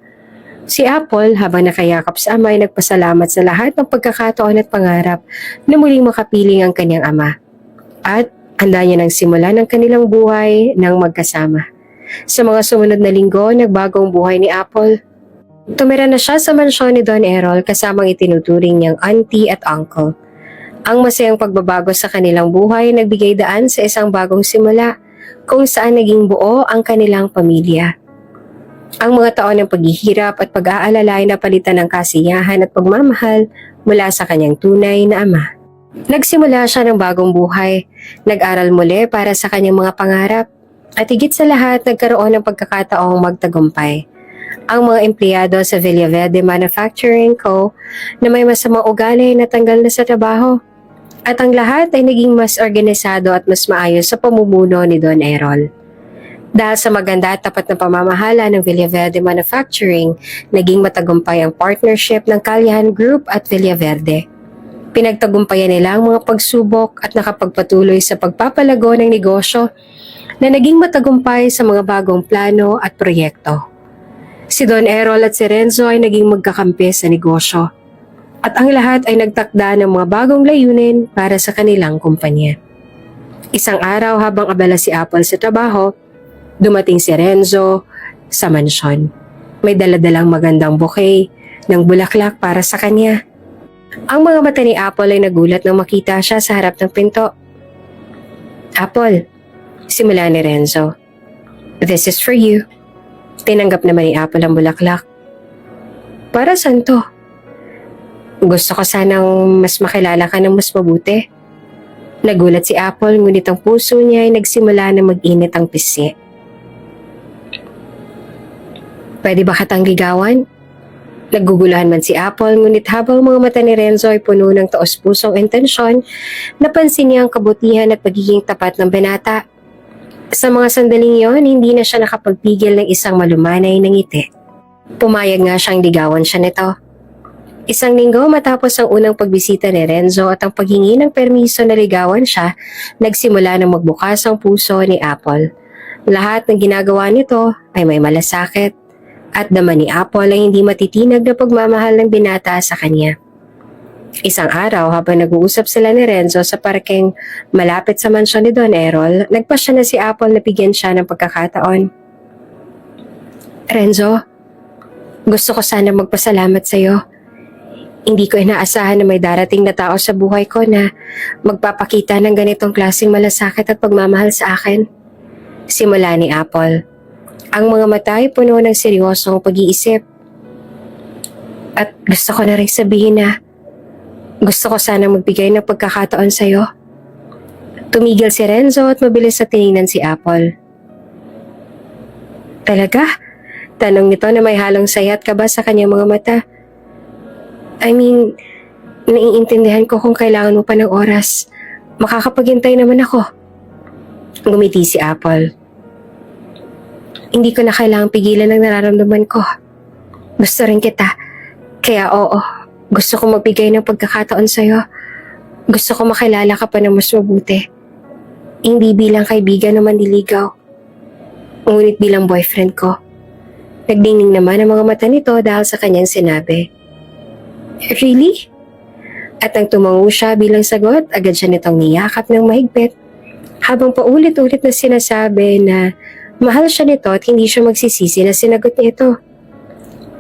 Si Apple, habang nakayakap sa ama, ay nagpasalamat sa lahat ng pagkakataon at pangarap na muling makapiling ang kanyang ama. At handa niya nang simulan ang kanilang buhay ng magkasama. Sa mga sumunod na linggo, nagbagong buhay ni Apple. Tumira na siya sa mansyon ni Don Errol kasamang itinuturing niyang auntie at uncle. Ang masayang pagbabago sa kanilang buhay nagbigay daan sa isang bagong simula kung saan naging buo ang kanilang pamilya. Ang mga taon ng paghihirap at pag-aalala ay napalitan ng kasiyahan at pagmamahal mula sa kanyang tunay na ama. Nagsimula siya ng bagong buhay, nag-aral muli para sa kanyang mga pangarap, at higit sa lahat nagkaroon ng pagkakataong magtagumpay. Ang mga empleyado sa Villaverde Manufacturing Co. na may masamang ugali na tanggal na sa trabaho, at ang lahat ay naging mas organisado at mas maayos sa pamumuno ni Don Errol. Dahil sa maganda at tapat na pamamahala ng Villaverde Manufacturing, naging matagumpay ang partnership ng Callihan Group at Villaverde. Pinagtagumpayan nila ang mga pagsubok at nakapagpatuloy sa pagpapalago ng negosyo na naging matagumpay sa mga bagong plano at proyekto. Si Don Errol at si Renzo ay naging magkakampi sa negosyo at ang lahat ay nagtakda ng mga bagong layunin para sa kanilang kumpanya. Isang araw habang abala si Apple sa trabaho, dumating si Renzo sa mansyon. May daladalang magandang bouquet ng bulaklak para sa kanya. Ang mga mata ni Apple ay nagulat nang makita siya sa harap ng pinto. "Apple," simula ni Renzo. "This is for you." Tinanggap naman ni Apple ang bulaklak. "Para saan to?" "Gusto ko sanang mas makilala ka ng mas mabuti." Nagulat si Apple ngunit ang puso niya ay nagsimula na mag-init ang pisngi. "Pwede ba kitang ligawan?" Naguguluhan man si Apple, ngunit habang mga mata ni Renzo ay puno ng taos-pusong intensyon, napansin niya ang kabutihan at pagiging tapat ng binata. Sa mga sandaling yon, hindi na siya nakapagpigil ng isang malumanay na ngiti. Pumayag nga siyang ligawan siya nito. Isang linggo matapos ang unang pagbisita ni Renzo at ang paghingi ng permiso na ligawan siya, nagsimula na magbukas ang puso ni Apple. Lahat ng ginagawa nito ay may malasakit at dama ni Apple ay hindi matitinag na pagmamahal ng binata sa kanya. Isang araw habang nag-uusap sila ni Renzo sa parkeng malapit sa mansyon ni Don Errol, nagpasya na si Apple na bigyan siya ng pagkakataon. Renzo, gusto ko sana magpasalamat sa iyo. Hindi ko inaasahan na may darating na tao sa buhay ko na magpapakita ng ganitong klaseng malasakit at pagmamahal sa akin. Simula ni Apple. Ang mga mata ay puno ng seryosong pag-iisip. At gusto ko na rin sabihin na gusto ko sana magbigay ng pagkakataon sa iyo. Tumigil si Renzo at mabilis na tiningnan si Apple. Talaga? Tanong nito na may halong saya at kaba sa kanyang mga mata. I mean, naiintindihan ko kung kailangan mo pa ng oras. Makakapaghintay naman ako. Ngumiti si Apple. Hindi ko na kailangang pigilan ang nararamdaman ko. Gusto rin kita. Kaya oo, gusto ko magbigay ng pagkakataon sa'yo. Gusto ko makilala ka pa ng mas mabuti. Hindi bilang kaibigan o manliligaw. Ngunit bilang boyfriend ko. Nagdingning naman ang mga mata nito dahil sa kanyang sinabi. Really? At nang tumango siya bilang sagot, agad siya nitong niyakap ng mahigpit. Habang paulit-ulit na sinasabi na mahal siya nito at hindi siya magsisisi na sinagot niya ito.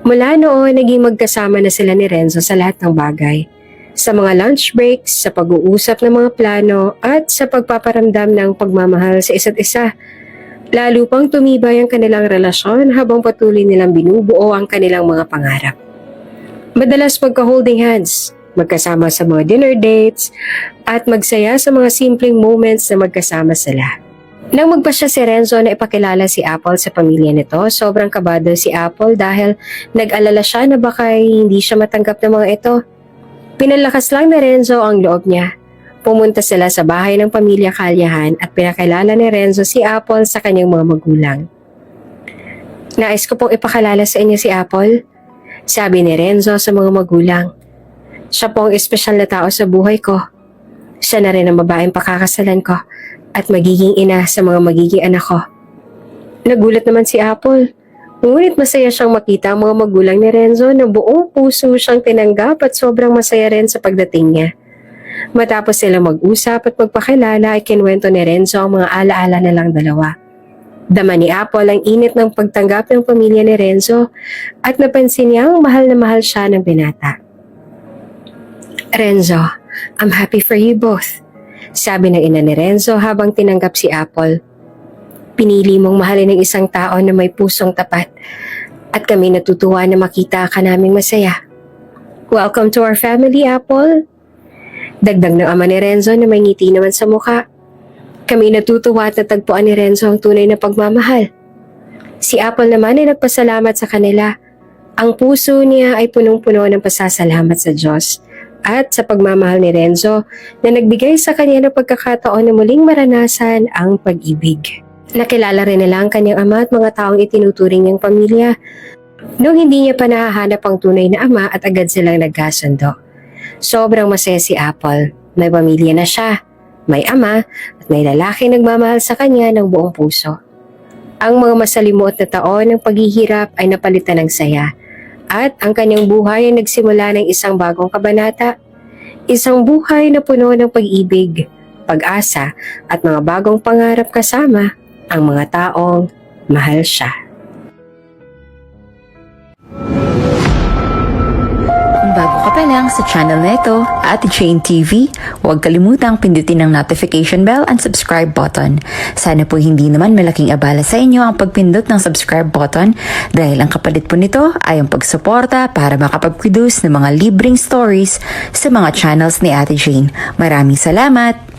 Mula noon, naging magkasama na sila ni Renzo sa lahat ng bagay. Sa mga lunch breaks, sa pag-uusap ng mga plano, at sa pagpaparamdam ng pagmamahal sa isa't isa. Lalo pang tumibay ang kanilang relasyon habang patuloy nilang binubuo ang kanilang mga pangarap. Madalas magka-holding hands, magkasama sa mga dinner dates, at magsaya sa mga simpleng moments na magkasama sila. Nang magpasya si Renzo na ipakilala si Apple sa pamilya nito, sobrang kabado si Apple dahil nag-alala siya na baka hindi siya matanggap ng mga ito. Pinalakas lang ni Renzo ang loob niya. Pumunta sila sa bahay ng pamilya Kalyahan at pinakilala ni Renzo si Apple sa kanyang mga magulang. Nais ko pong ipakilala sa inyo si Apple, sabi ni Renzo sa mga magulang. Siya po ang espesyal na tao sa buhay ko. Siya na rin ang babaeng pakakasalan ko at magiging ina sa mga magiging anak ko. Nagulat naman si Apple. Ngunit masaya siyang makita ang mga magulang ni Renzo na buong puso siyang tinanggap at sobrang masaya rin sa pagdating niya. Matapos sila mag-usap at magpakilala ay kinwento ni Renzo ang mga alaala na lang dalawa. Dama ni Apple ang init ng pagtanggap ng pamilya ni Renzo at napansin niyang mahal na mahal siya ng binata. Renzo, I'm happy for you both. Sabi ng ina ni Renzo habang tinanggap si Apple. Pinili mong mahalin ng isang tao na may pusong tapat at kami natutuwa na makita ka naming masaya. Welcome to our family, Apple. Dagdag ng ama ni Renzo na may ngiti naman sa mukha. Kami natutuwa at natagpuan ni Renzo ang tunay na pagmamahal. Si Apple naman ay nagpasalamat sa kanila. Ang puso niya ay punong-puno ng pasasalamat sa Diyos at sa pagmamahal ni Renzo na nagbigay sa kanya ng pagkakataon na muling maranasan ang pag-ibig. Nakilala rin nila ang kanyang ama at mga taong itinuturing niyang pamilya. Nung hindi niya pa nahahanap ang tunay na ama at agad silang nagkasundo. Sobrang masaya si Apple. May pamilya na siya, may ama at may lalaki nagmamahal sa kanya ng buong puso. Ang mga masalimuot na taon ng paghihirap ay napalitan ng saya. At ang kanyang buhay ay nagsimula ng isang bagong kabanata. Isang buhay na puno ng pag-ibig, pag-asa at mga bagong pangarap kasama ang mga taong mahal siya. Kung bago ka pa lang sa channel na ito, Ate Jane TV, huwag kalimutang pindutin ang notification bell and subscribe button. Sana po hindi naman malaking abala sa inyo ang pagpindot ng subscribe button dahil ang kapalit po nito ay ang pagsuporta para makapag-produce ng mga libreng stories sa mga channels ni Ate Jane. Maraming salamat!